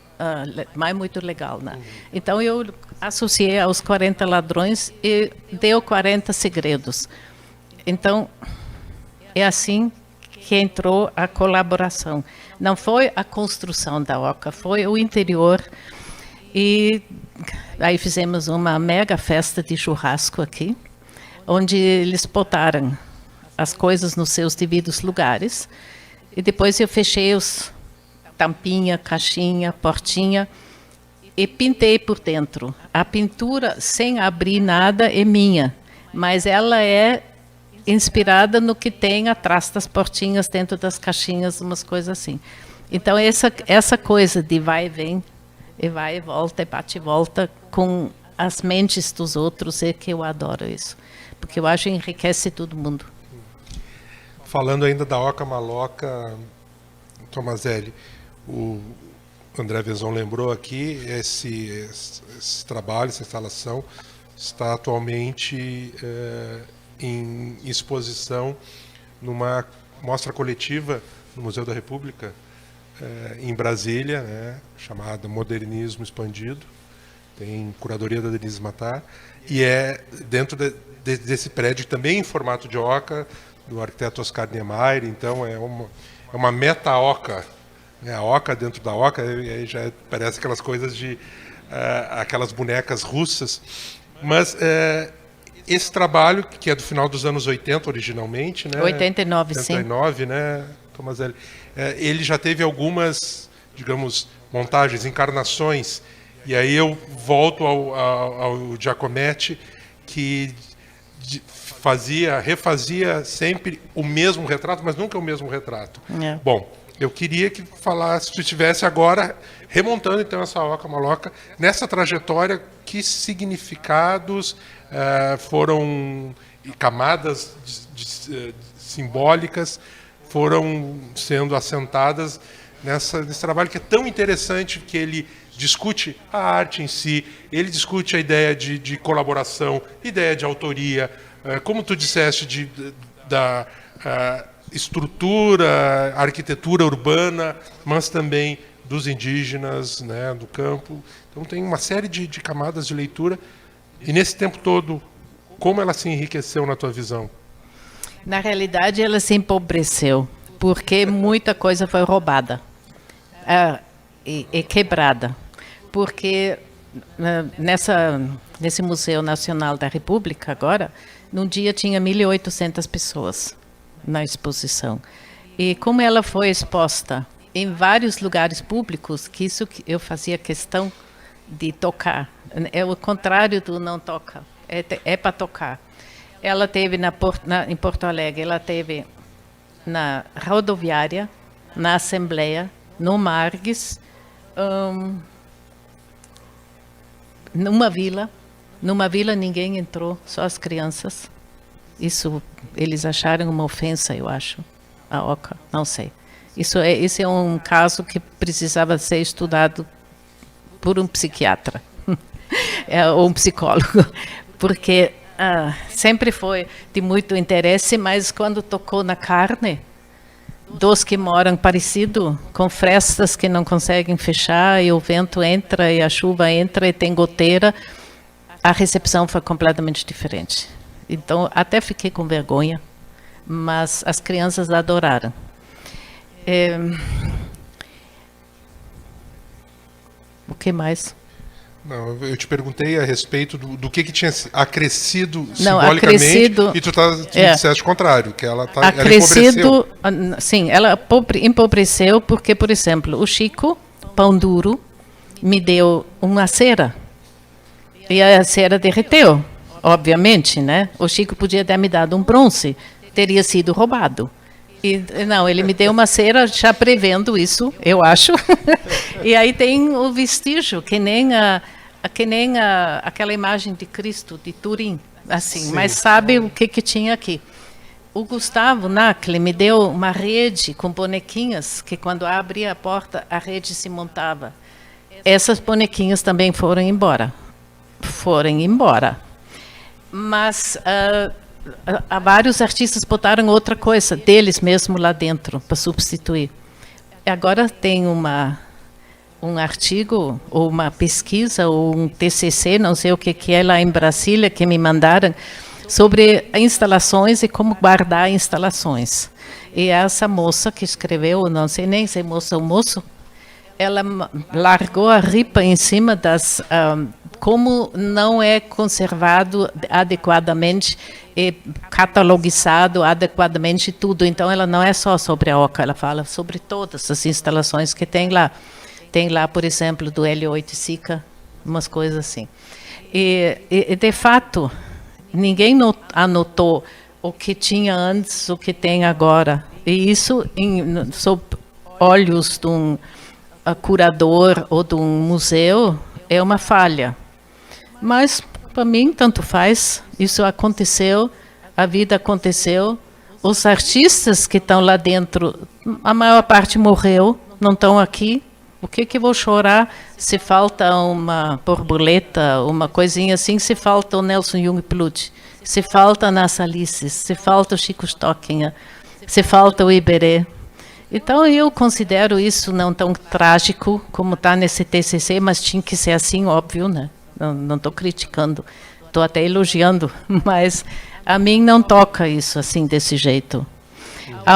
mas muito legal, né? Então eu associei aos 40 ladrões e deu 40 segredos. Então, é assim que entrou a colaboração. Não foi a construção da oca, foi o interior. E aí fizemos uma mega festa de churrasco aqui, onde eles botaram as coisas nos seus devidos lugares. E depois eu fechei os tampinha, caixinha, portinha, e pintei por dentro. A pintura, sem abrir nada, é minha, mas ela é inspirada no que tem atrás das portinhas, dentro das caixinhas, umas coisas assim. Então, essa coisa de vai e vem, e vai e volta, e bate e volta com as mentes dos outros, é que eu adoro isso. Porque eu acho que enriquece todo mundo. Falando ainda da oca maloca, Tomazelli, o André Vezon lembrou aqui, esse trabalho, essa instalação, está atualmente em exposição numa mostra coletiva no Museu da República, em Brasília, né, chamada Modernismo Expandido. Tem curadoria da Denise Matar, e é dentro desse prédio, também em formato de oca, do arquiteto Oscar Niemeyer. Então é uma meta-oca, a oca dentro da oca, e aí já parece aquelas coisas de aquelas bonecas russas. Mas esse trabalho, que é do final dos anos 80 originalmente, né? 89, sim. 89, né, Tomazelli? Ele já teve algumas, digamos, montagens, encarnações, e aí eu volto ao Giacometti, que refazia sempre o mesmo retrato, mas nunca o mesmo retrato. É. Bom, eu queria que falasse, se tu estivesse agora remontando então essa oca maloca, nessa trajetória, que significados foram, e camadas simbólicas foram sendo assentadas nesse trabalho que é tão interessante, que ele discute a arte em si, ele discute a ideia de colaboração, ideia de autoria, como tu disseste, da estrutura, arquitetura urbana, mas também dos indígenas, né, do campo. Então tem uma série de camadas de leitura, E nesse tempo todo, como ela se enriqueceu na tua visão? Na realidade, ela se empobreceu, porque muita coisa foi roubada e quebrada. Porque nesse Museu Nacional da República, agora, num dia tinha 1.800 pessoas na exposição. E como ela foi exposta em vários lugares públicos, que isso eu fazia questão de tocar. É o contrário do não toca, é para tocar. Ela teve em Porto Alegre, ela teve na rodoviária, na Assembleia, no Margues, numa vila ninguém entrou, só as crianças. Isso eles acharam uma ofensa, eu acho, a OCA, não sei. Esse é um caso que precisava ser estudado por um psiquiatra ou um psicólogo, porque sempre foi de muito interesse, mas quando tocou na carne, dos que moram parecido, com frestas que não conseguem fechar, e o vento entra, e a chuva entra, e tem goteira, a recepção foi completamente diferente. Então, até fiquei com vergonha, mas as crianças adoraram. O que mais? Não, eu te perguntei a respeito do que tinha acrescido Não, simbolicamente, e tu disseste o contrário, que ela acrescido, sim, ela empobreceu porque, por exemplo, o Chico, pão duro, me deu uma cera, e a cera derreteu, obviamente, né? O Chico podia ter me dado um bronze, teria sido roubado. Não, ele me deu uma cera já prevendo isso, eu acho. E aí tem o vestígio, que nem aquela imagem de Cristo, de Turim, assim. Sim. Mas sabe o que tinha aqui? O Gustavo Nacle me deu uma rede com bonequinhas, que quando abria a porta, a rede se montava. Essas bonequinhas também foram embora. Mas vários artistas botaram outra coisa deles mesmo lá dentro para substituir. Agora tem um artigo ou uma pesquisa ou um TCC, não sei o que é lá em Brasília, que me mandaram sobre instalações e como guardar instalações. E essa moça que escreveu, não sei nem se é moça ou moço, ela largou a ripa em cima das como não é conservado adequadamente e catalogizado adequadamente tudo. Então, ela não é só sobre a OCA, ela fala sobre todas as instalações que tem lá. Tem lá, por exemplo, do L8 Sica, umas coisas assim. E de fato, ninguém anotou o que tinha antes, o que tem agora. E isso, sob olhos de um curador ou de um museu, é uma falha. Mas, para mim, tanto faz. Isso aconteceu, a vida aconteceu. Os artistas que estão lá dentro, a maior parte morreu, não estão aqui. O que eu vou chorar se falta uma borboleta, uma coisinha assim, se falta o Nelson Jungblut, se falta a Nas Alices, se falta o Chico Stockinger, se falta o Iberê. Então, eu considero isso não tão trágico como está nesse TCC, mas tinha que ser assim, óbvio, né? Não estou criticando, estou até elogiando, mas a mim não toca isso assim, desse jeito.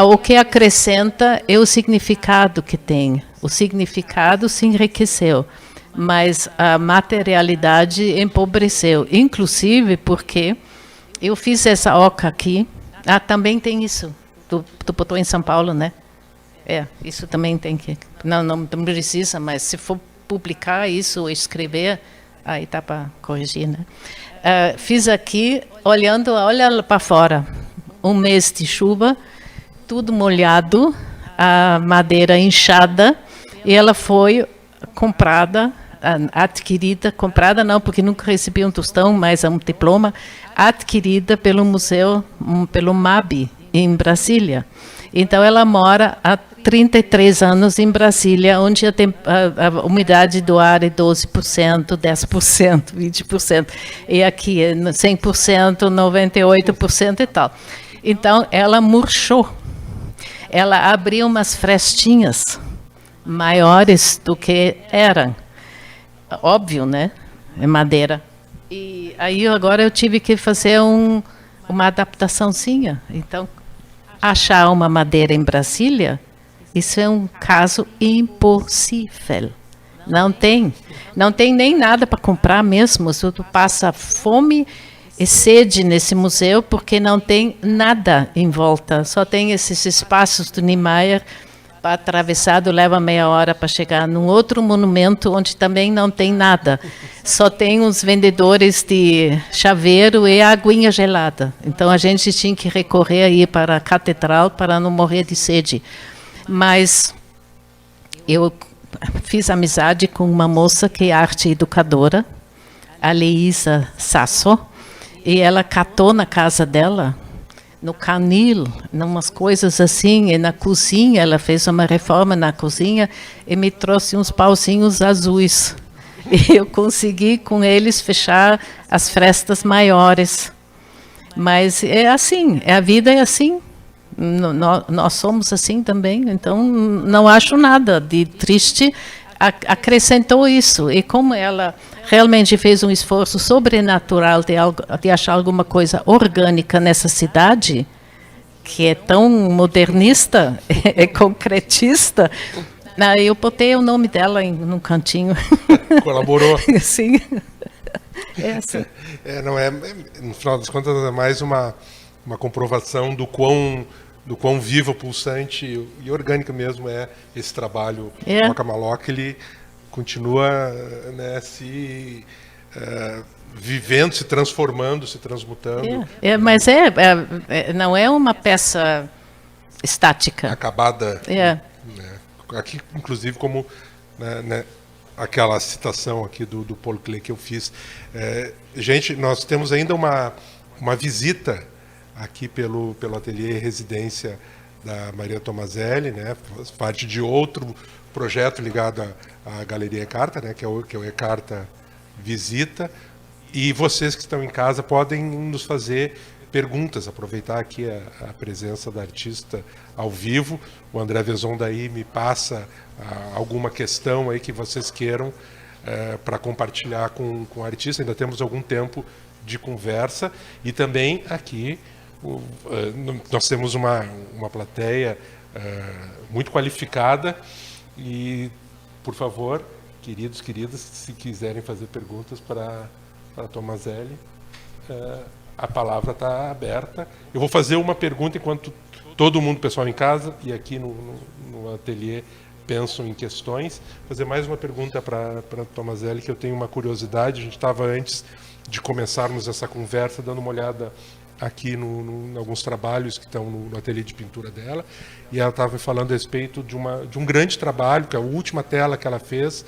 O que acrescenta é o significado que tem. O significado se enriqueceu, mas a materialidade empobreceu, inclusive porque eu fiz essa OCA aqui. Também tem isso, tu botou em São Paulo, né? Isso também tem que... Não precisa, mas se for publicar isso ou escrever, aí tá para corrigir, né? Fiz aqui, olha para fora, um mês de chuva, tudo molhado, a madeira inchada, e ela foi comprada não, porque nunca recebi um tostão, mas um diploma, adquirida pelo museu, pelo MAB, em Brasília. Então, ela mora há 33 anos em Brasília, onde a umidade do ar é 12%, 10%, 20%. E aqui é 100%, 98% e tal. Então, ela murchou. Ela abriu umas frestinhas maiores do que eram. Óbvio, né? É madeira. E aí agora eu tive que fazer uma adaptaçãozinha. Então, achar uma madeira em Brasília, isso é um caso impossível. Não tem nem nada para comprar mesmo. Tu passa fome e sede nesse museu porque não tem nada em volta. Só tem esses espaços do Niemeyer. Para atravessado leva meia hora para chegar num outro monumento onde também não tem nada. Só tem uns vendedores de chaveiro e aguinha gelada. Então a gente tinha que recorrer aí para a catedral para não morrer de sede. Mas eu fiz amizade com uma moça que é arte educadora, a Leísa Sasso, e ela catou na casa dela, no canil, umas coisas assim, e na cozinha, ela fez uma reforma na cozinha e me trouxe uns pauzinhos azuis. E eu consegui com eles fechar as frestas maiores. Mas é assim, a vida é assim. Nós somos assim também, então não acho nada de triste. Acrescentou isso, e como ela realmente fez um esforço sobrenatural de achar alguma coisa orgânica nessa cidade, que é tão modernista, é concretista, eu botei o nome dela num cantinho. Colaborou. Sim. É assim. No final das contas, é mais uma comprovação do quão viva, pulsante e orgânica mesmo é esse trabalho. O Mocamaloca, ele continua, né, vivendo, se transformando, se transmutando. Mas não é uma peça estática. Acabada. Né? Aqui, inclusive, como né, aquela citação aqui do Paul Klee que eu fiz. Gente, nós temos ainda uma visita aqui pelo ateliê residência da Maria Tomazelli, né, faz parte de outro projeto ligado à Galeria E-Carta, né, que é o E-Carta Visita, e vocês que estão em casa podem nos fazer perguntas, aproveitar aqui a presença da artista ao vivo. O André Vezon daí me passa alguma questão aí que vocês queiram para compartilhar com o artista. Ainda temos algum tempo de conversa, e também aqui nós temos uma plateia muito qualificada, e, por favor, queridos, queridas, se quiserem fazer perguntas para a Tomazelli, a palavra está aberta. Eu vou fazer uma pergunta enquanto todo mundo, pessoal em casa e aqui no ateliê, pensam em questões. Fazer mais uma pergunta para a Tomazelli, que eu tenho uma curiosidade. A gente estava, antes de começarmos essa conversa, dando uma olhada aqui em alguns trabalhos que estão no ateliê de pintura dela, e ela estava falando a respeito de um grande trabalho, que é a última tela que ela fez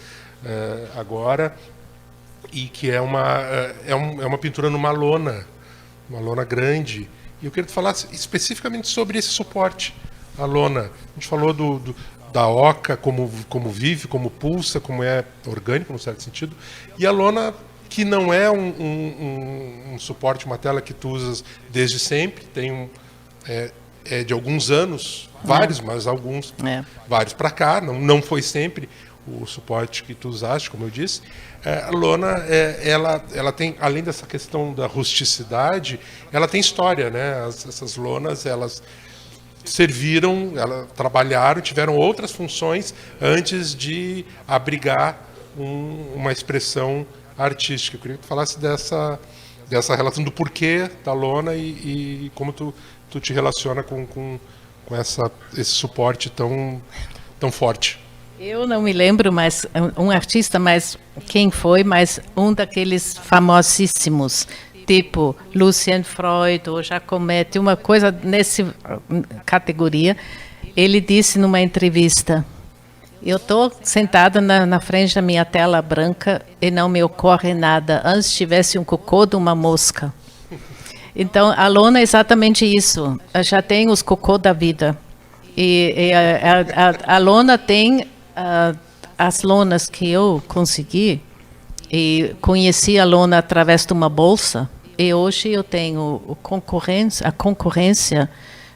agora, e que é uma pintura numa lona, uma lona grande. E eu queria te falar especificamente sobre esse suporte, a lona. A gente falou da oca, como vive, como pulsa, como é orgânico, no certo sentido, e a lona, que não é um suporte, uma tela que tu usas desde sempre, tem de alguns anos, vários, mas alguns, vários para cá, não foi sempre o suporte que tu usaste, como eu disse. A lona, ela tem, além dessa questão da rusticidade, ela tem história, né? Essas lonas, elas serviram, elas trabalharam, tiveram outras funções antes de abrigar uma expressão artística. Eu queria que tu falasse dessa relação do porquê da lona e como tu te relaciona com esse suporte tão forte. Eu não me lembro mais um artista, mas quem foi, mas um daqueles famosíssimos, tipo Lucien Freud ou Giacometti, uma coisa nessa categoria. Ele disse numa entrevista: eu estou sentada na frente da minha tela branca e não me ocorre nada. Antes tivesse um cocô de uma mosca. Então, a lona é exatamente isso. Já tem os cocô da vida. E a lona tem as lonas que eu consegui. E conheci a lona através de uma bolsa. E hoje eu tenho a concorrência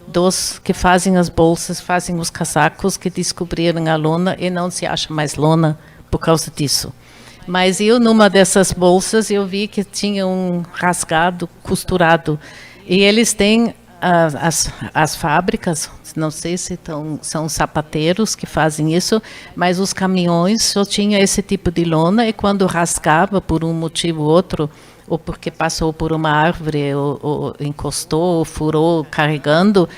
dos que fazem as bolsas, fazem os casacos, que descobriram a lona e não se acha mais lona por causa disso. Mas eu, numa dessas bolsas, eu vi que tinha um rasgado, costurado. E eles têm as fábricas, não sei se são sapateiros que fazem isso, mas os caminhões só tinha esse tipo de lona e quando rasgava por um motivo ou outro, ou porque passou por uma árvore, ou encostou, ou furou carregando,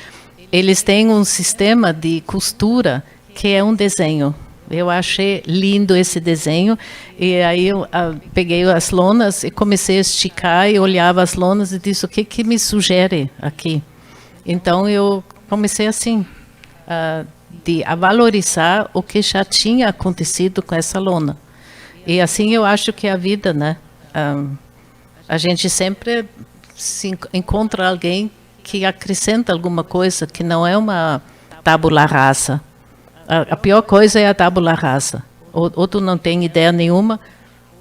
eles têm um sistema de costura que é um desenho. Eu achei lindo esse desenho e aí eu peguei as lonas e comecei a esticar e olhava as lonas e disse o que me sugere aqui. Então eu comecei assim a valorizar o que já tinha acontecido com essa lona. E assim eu acho que é a vida, né? A gente sempre se encontra alguém que acrescenta alguma coisa que não é uma tábula rasa. A pior coisa é a tábula rasa. Ou tu não tem ideia nenhuma,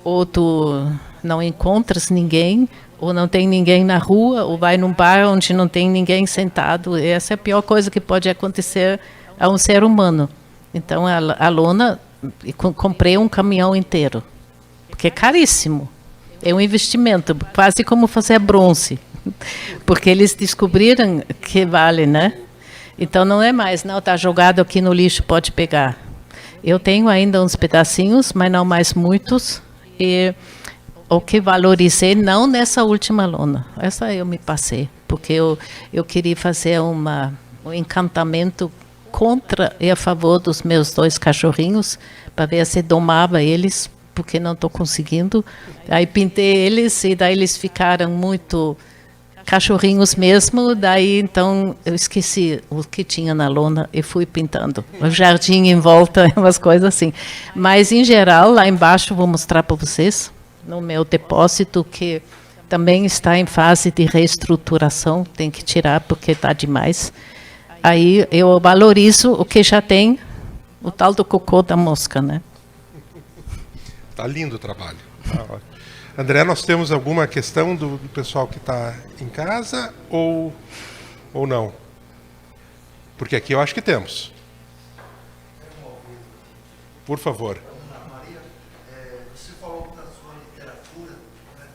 ou tu não encontras ninguém, ou não tem ninguém na rua, ou vai num bar onde não tem ninguém sentado. Essa é a pior coisa que pode acontecer a um ser humano. Então, a lona, comprei um caminhão inteiro, porque é caríssimo. É um investimento, quase como fazer bronze, porque eles descobriram que vale, né? Então não é mais, não, está jogado aqui no lixo, pode pegar. Eu tenho ainda uns pedacinhos, mas não mais muitos. E o que valorizei, não nessa última lona, essa eu me passei, porque eu queria fazer um encantamento contra e a favor dos meus 2 cachorrinhos, para ver se domava eles, porque não estou conseguindo. Aí pintei eles e daí eles ficaram muito cachorrinhos mesmo, daí então eu esqueci o que tinha na lona e fui pintando. O jardim em volta, umas coisas assim. Mas em geral, lá embaixo vou mostrar para vocês, no meu depósito, que também está em fase de reestruturação, tem que tirar porque está demais. Aí eu valorizo o que já tem, o tal do cocô da mosca, né? Tá lindo o trabalho. Tá ótimo. André, nós temos alguma questão do pessoal que está em casa ou não? Porque aqui eu acho que temos. Por favor. Maria, você falou da sua literatura, né,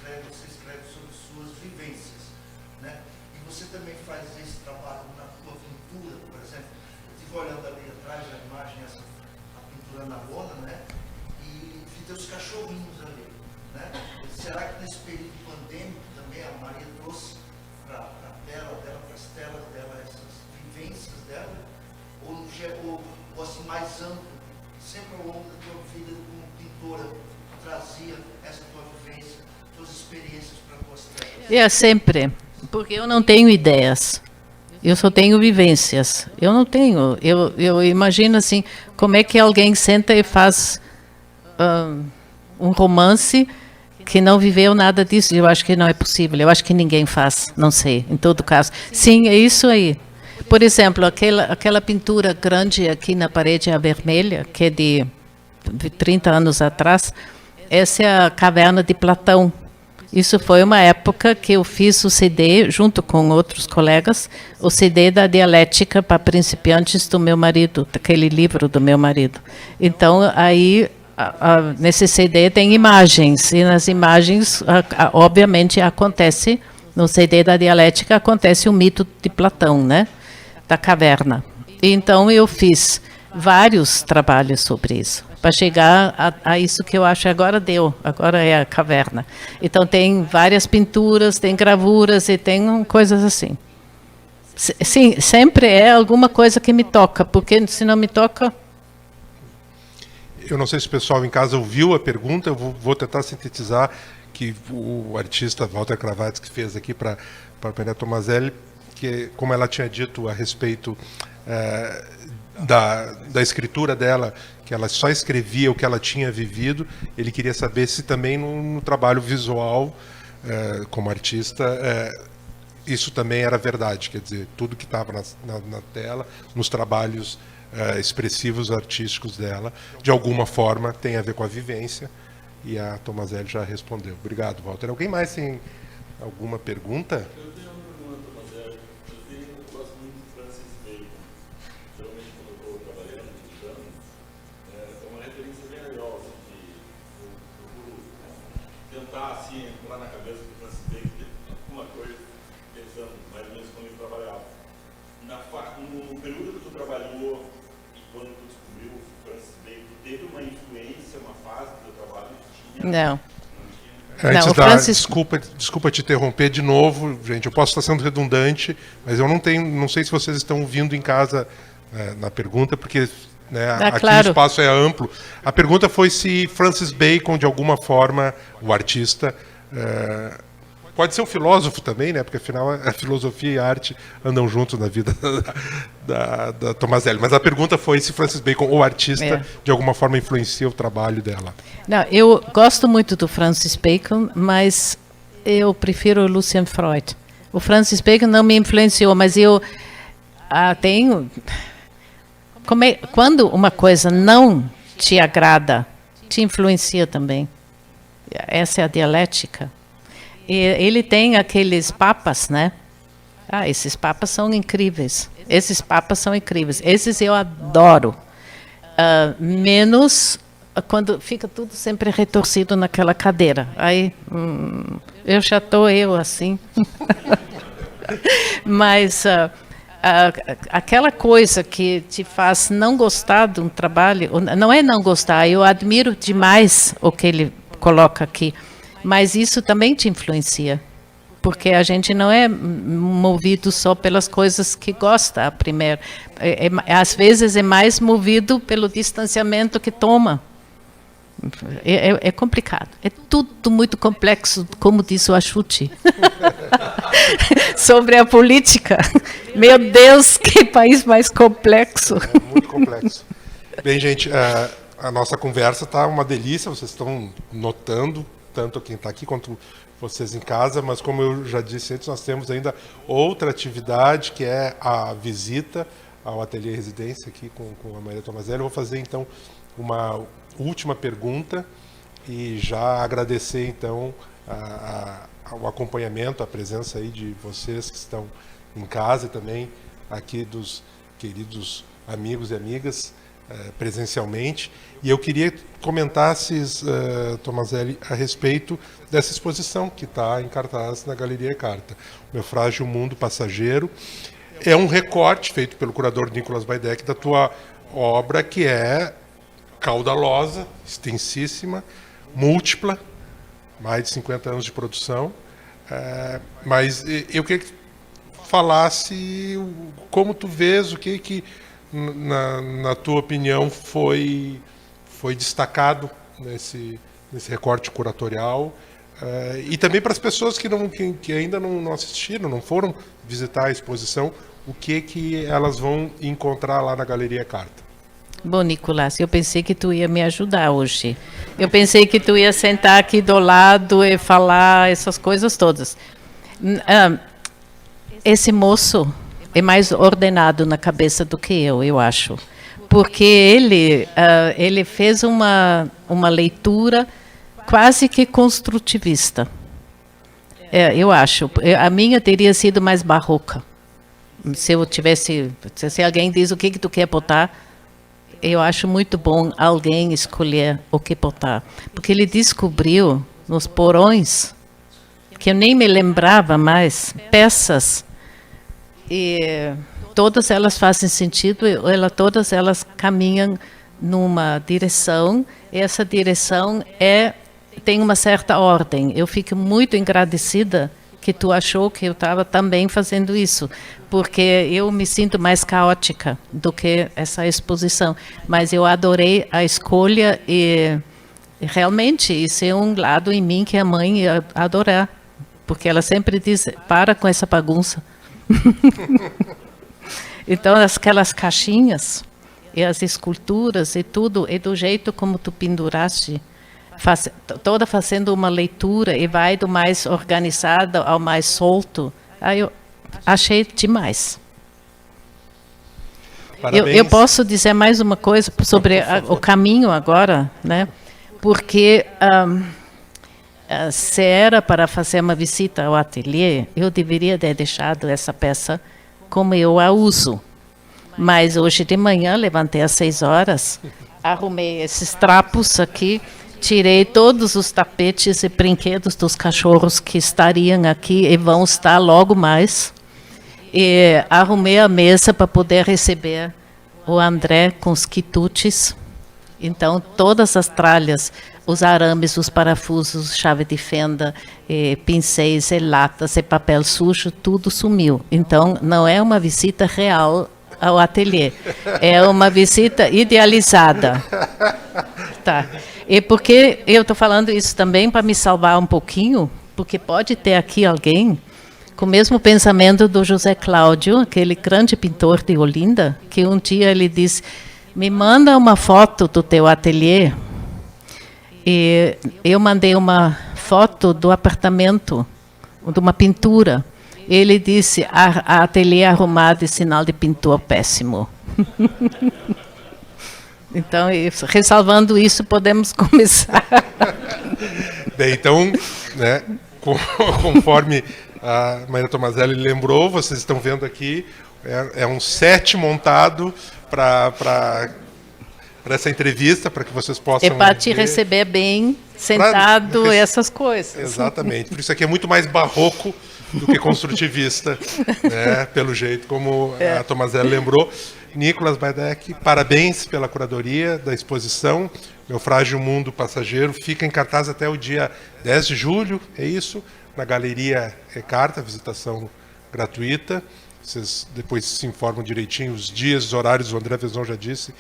quando você escreve sobre suas vivências, né? E você também faz esse trabalho na sua pintura, por exemplo. Eu estive olhando ali atrás a imagem, a pintura na lona, né? E vi teus cachorrinhos ali, né? Será que nesse período pandêmico também a Maria trouxe para a tela dela, para as telas dela, essas vivências dela? Ou assim, mais amplo, sempre ao longo da tua vida como pintora, trazia essa tua vivência, tuas experiências para tuas telas? É sempre, porque eu não tenho ideias. Eu só tenho vivências. Eu não tenho. Eu imagino assim, como é que alguém senta e faz um romance que não viveu nada disso. Eu acho que não é possível. Eu acho que ninguém faz. Não sei, em todo caso. Sim, é isso aí. Por exemplo, aquela pintura grande aqui na parede, a vermelha, que é de 30 anos atrás, essa é a Caverna de Platão. Isso foi uma época que eu fiz o CD, junto com outros colegas, o CD da Dialética para Principiantes do meu marido, daquele livro do meu marido. Então, aí, nesse CD tem imagens, e nas imagens, obviamente, acontece, no CD da Dialética, acontece o mito de Platão, né? Da caverna. Então, eu fiz vários trabalhos sobre isso, para chegar a isso que eu acho agora agora é a caverna. Então, tem várias pinturas, tem gravuras e tem coisas assim. Sim, sempre é alguma coisa que me toca, porque se não me toca... Eu não sei se o pessoal em casa ouviu a pergunta, eu vou tentar sintetizar que o artista Walter Cravatsky fez aqui para a Maria Tomazelli, que, como ela tinha dito a respeito da escritura dela, que ela só escrevia o que ela tinha vivido, ele queria saber se também no trabalho visual, como artista, isso também era verdade, quer dizer, tudo que estava na tela, nos trabalhos expressivos artísticos dela, de alguma forma tem a ver com a vivência, e a Tomazelli já respondeu. Obrigado, Walter. Alguém mais tem alguma pergunta? anotar assim, lá na cabeça do Francis Bacon, alguma coisa, pensando mais ou menos como ele trabalhava. No período que tu trabalhou e quando tu descobriu o Francis Bacon, teve uma influência, uma fase do teu trabalho que tinha? Não. Antes Não, Francis... desculpa te interromper de novo, gente. Eu posso estar sendo redundante, mas eu não sei se vocês estão vindo em casa na pergunta, porque aqui claro. O espaço é amplo. A pergunta foi se Francis Bacon, de alguma forma, o artista, pode ser um filósofo também, né? Porque afinal a filosofia e a arte andam juntos na vida da Tomazelli. Mas a pergunta foi se Francis Bacon, o artista, de alguma forma influencia o trabalho dela. Não, eu gosto muito do Francis Bacon, mas eu prefiro o Lucian Freud. O Francis Bacon não me influenciou, mas eu tenho... Quando uma coisa não te agrada, te influencia também. Essa é a dialética. E ele tem aqueles papas, né? Esses papas são incríveis. Esses papas são incríveis. Esses eu adoro. Menos quando fica tudo sempre retorcido naquela cadeira. Aí eu já estou assim. Mas aquela coisa que te faz não gostar de um trabalho, não é não gostar, eu admiro demais o que ele coloca aqui, mas isso também te influencia, porque a gente não é movido só pelas coisas que gosta, primeiro. Às vezes é mais movido pelo distanciamento que toma. É complicado. É tudo muito complexo, como disse o Achuti. Sobre a política. Meu Deus, que país mais complexo. Muito complexo. Bem, gente, a nossa conversa está uma delícia. Vocês estão notando, tanto quem está aqui quanto vocês em casa. Mas, como eu já disse antes, nós temos ainda outra atividade, que é a visita ao Ateliê Residência aqui com a Maria Tomazelli. Eu vou fazer, então, uma última pergunta e já agradecer então o acompanhamento, a presença aí de vocês que estão em casa e também aqui dos queridos amigos e amigas presencialmente. E eu queria que comentasses, Tomazelli, a respeito dessa exposição que está em cartaz na Galeria Carta. O Meu Frágil Mundo Passageiro é um recorte feito pelo curador Nicolas Baidec da tua obra, que é caudalosa, extensíssima, múltipla, mais de 50 anos de produção. Mas eu queria que falasse como tu vês, o que na tua opinião foi destacado nesse recorte curatorial, e também para as pessoas que ainda não assistiram, não foram visitar a exposição, o que elas vão encontrar lá na Galeria Carta. Bom, Nicolás, eu pensei que tu ia me ajudar hoje. Eu pensei que tu ia sentar aqui do lado e falar essas coisas todas. Esse moço é mais ordenado na cabeça do que eu acho. Porque ele fez uma leitura quase que construtivista. Eu acho. A minha teria sido mais barroca. Se alguém diz o que tu quer botar, eu acho muito bom alguém escolher o que botar. Porque ele descobriu nos porões, que eu nem me lembrava mais, peças. E todas elas fazem sentido, todas elas caminham numa direção. E essa direção tem uma certa ordem. Eu fico muito agradecida que tu achou que eu estava também fazendo isso, porque eu me sinto mais caótica do que essa exposição. Mas eu adorei a escolha e realmente isso é um lado em mim que a mãe ia adorar, porque ela sempre diz, para com essa bagunça. Então, aquelas caixinhas e as esculturas e tudo, e do jeito como tu penduraste, toda fazendo uma leitura e vai do mais organizado ao mais solto. Aí eu achei demais. Eu posso dizer mais uma coisa sobre o caminho agora, né? Porque se era para fazer uma visita ao ateliê, eu deveria ter deixado essa peça como eu a uso. Mas hoje de manhã, levantei às 6 horas, arrumei esses trapos aqui, tirei todos os tapetes e brinquedos dos cachorros que estariam aqui e vão estar logo mais. E arrumei a mesa para poder receber o André com os quitutes. Então, todas as tralhas, os arames, os parafusos, chave de fenda, pincéis, latas e papel sujo, tudo sumiu. Então, não é uma visita real ao ateliê, é uma visita idealizada. Tá. E porque eu estou falando isso também para me salvar um pouquinho, porque pode ter aqui alguém com o mesmo pensamento do José Cláudio, aquele grande pintor de Olinda, que um dia ele disse: me manda uma foto do teu ateliê. E eu mandei uma foto do apartamento, de uma pintura. Ele disse: a ateliê arrumado é sinal de pintor péssimo. Então, ressalvando isso, podemos começar. Bem, então, né, conforme a Maria Tomazelli lembrou, vocês estão vendo aqui, é um set montado para essa entrevista, para que vocês possam... É para te receber bem, sentado, essas coisas. Exatamente. Por isso aqui é muito mais barroco do que construtivista, né, pelo jeito como a Tomazelli lembrou. Nicolas Baidec, parabéns pela curadoria da exposição. Meu Frágil Mundo Passageiro fica em cartaz até o dia 10 de julho, é isso? Na Galeria Recarta, visitação gratuita. Vocês depois se informam direitinho os dias, os horários, o André Vezon já disse,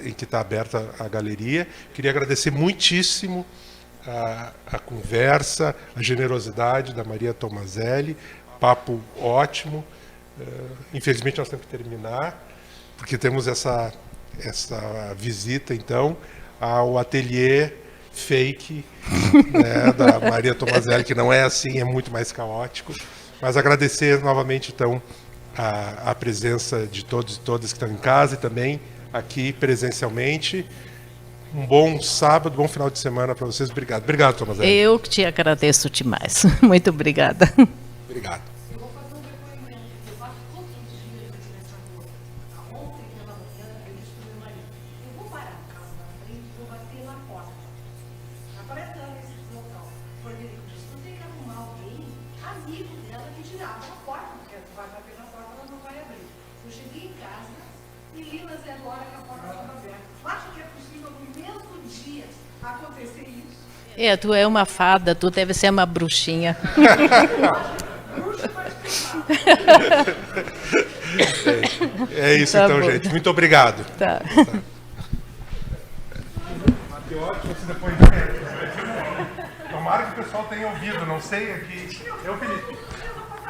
em que está aberta a galeria. Queria agradecer muitíssimo a conversa, a generosidade da Maria Tomazelli, papo ótimo. Infelizmente nós temos que terminar, porque temos essa visita, então, ao ateliê fake, né, da Maria Tomazelli, que não é assim, é muito mais caótico. Mas agradecer novamente, então, a presença de todos e todas que estão em casa e também aqui presencialmente. Um bom sábado, bom final de semana para vocês. Obrigado. Obrigado, Tomazelli. Eu que te agradeço demais. Muito obrigada. Obrigado. Eu vou fazer um depoimento. Eu faço todos os dias aqui nessa rua. Ontem pela manhã, eu disse para o meu marido: eu vou parar o carro na frente e vou bater na porta. Aparecendo esse local. Porque ele disse: não tem que arrumar alguém, amigo dela, que tirava a porta, porque vai bater na porta, ela não vai abrir. Eu cheguei em casa e li nas agora que a porta estava aberta. Acho que é possível no mesmo dia acontecer isso. Tu é uma fada, tu deve ser uma bruxinha. É isso, Tá então, bom. gente. Muito obrigado. Tá. Que ótimo esse depoimento. Tomara que o pessoal tenha ouvido, não sei aqui. Eu, Felipe.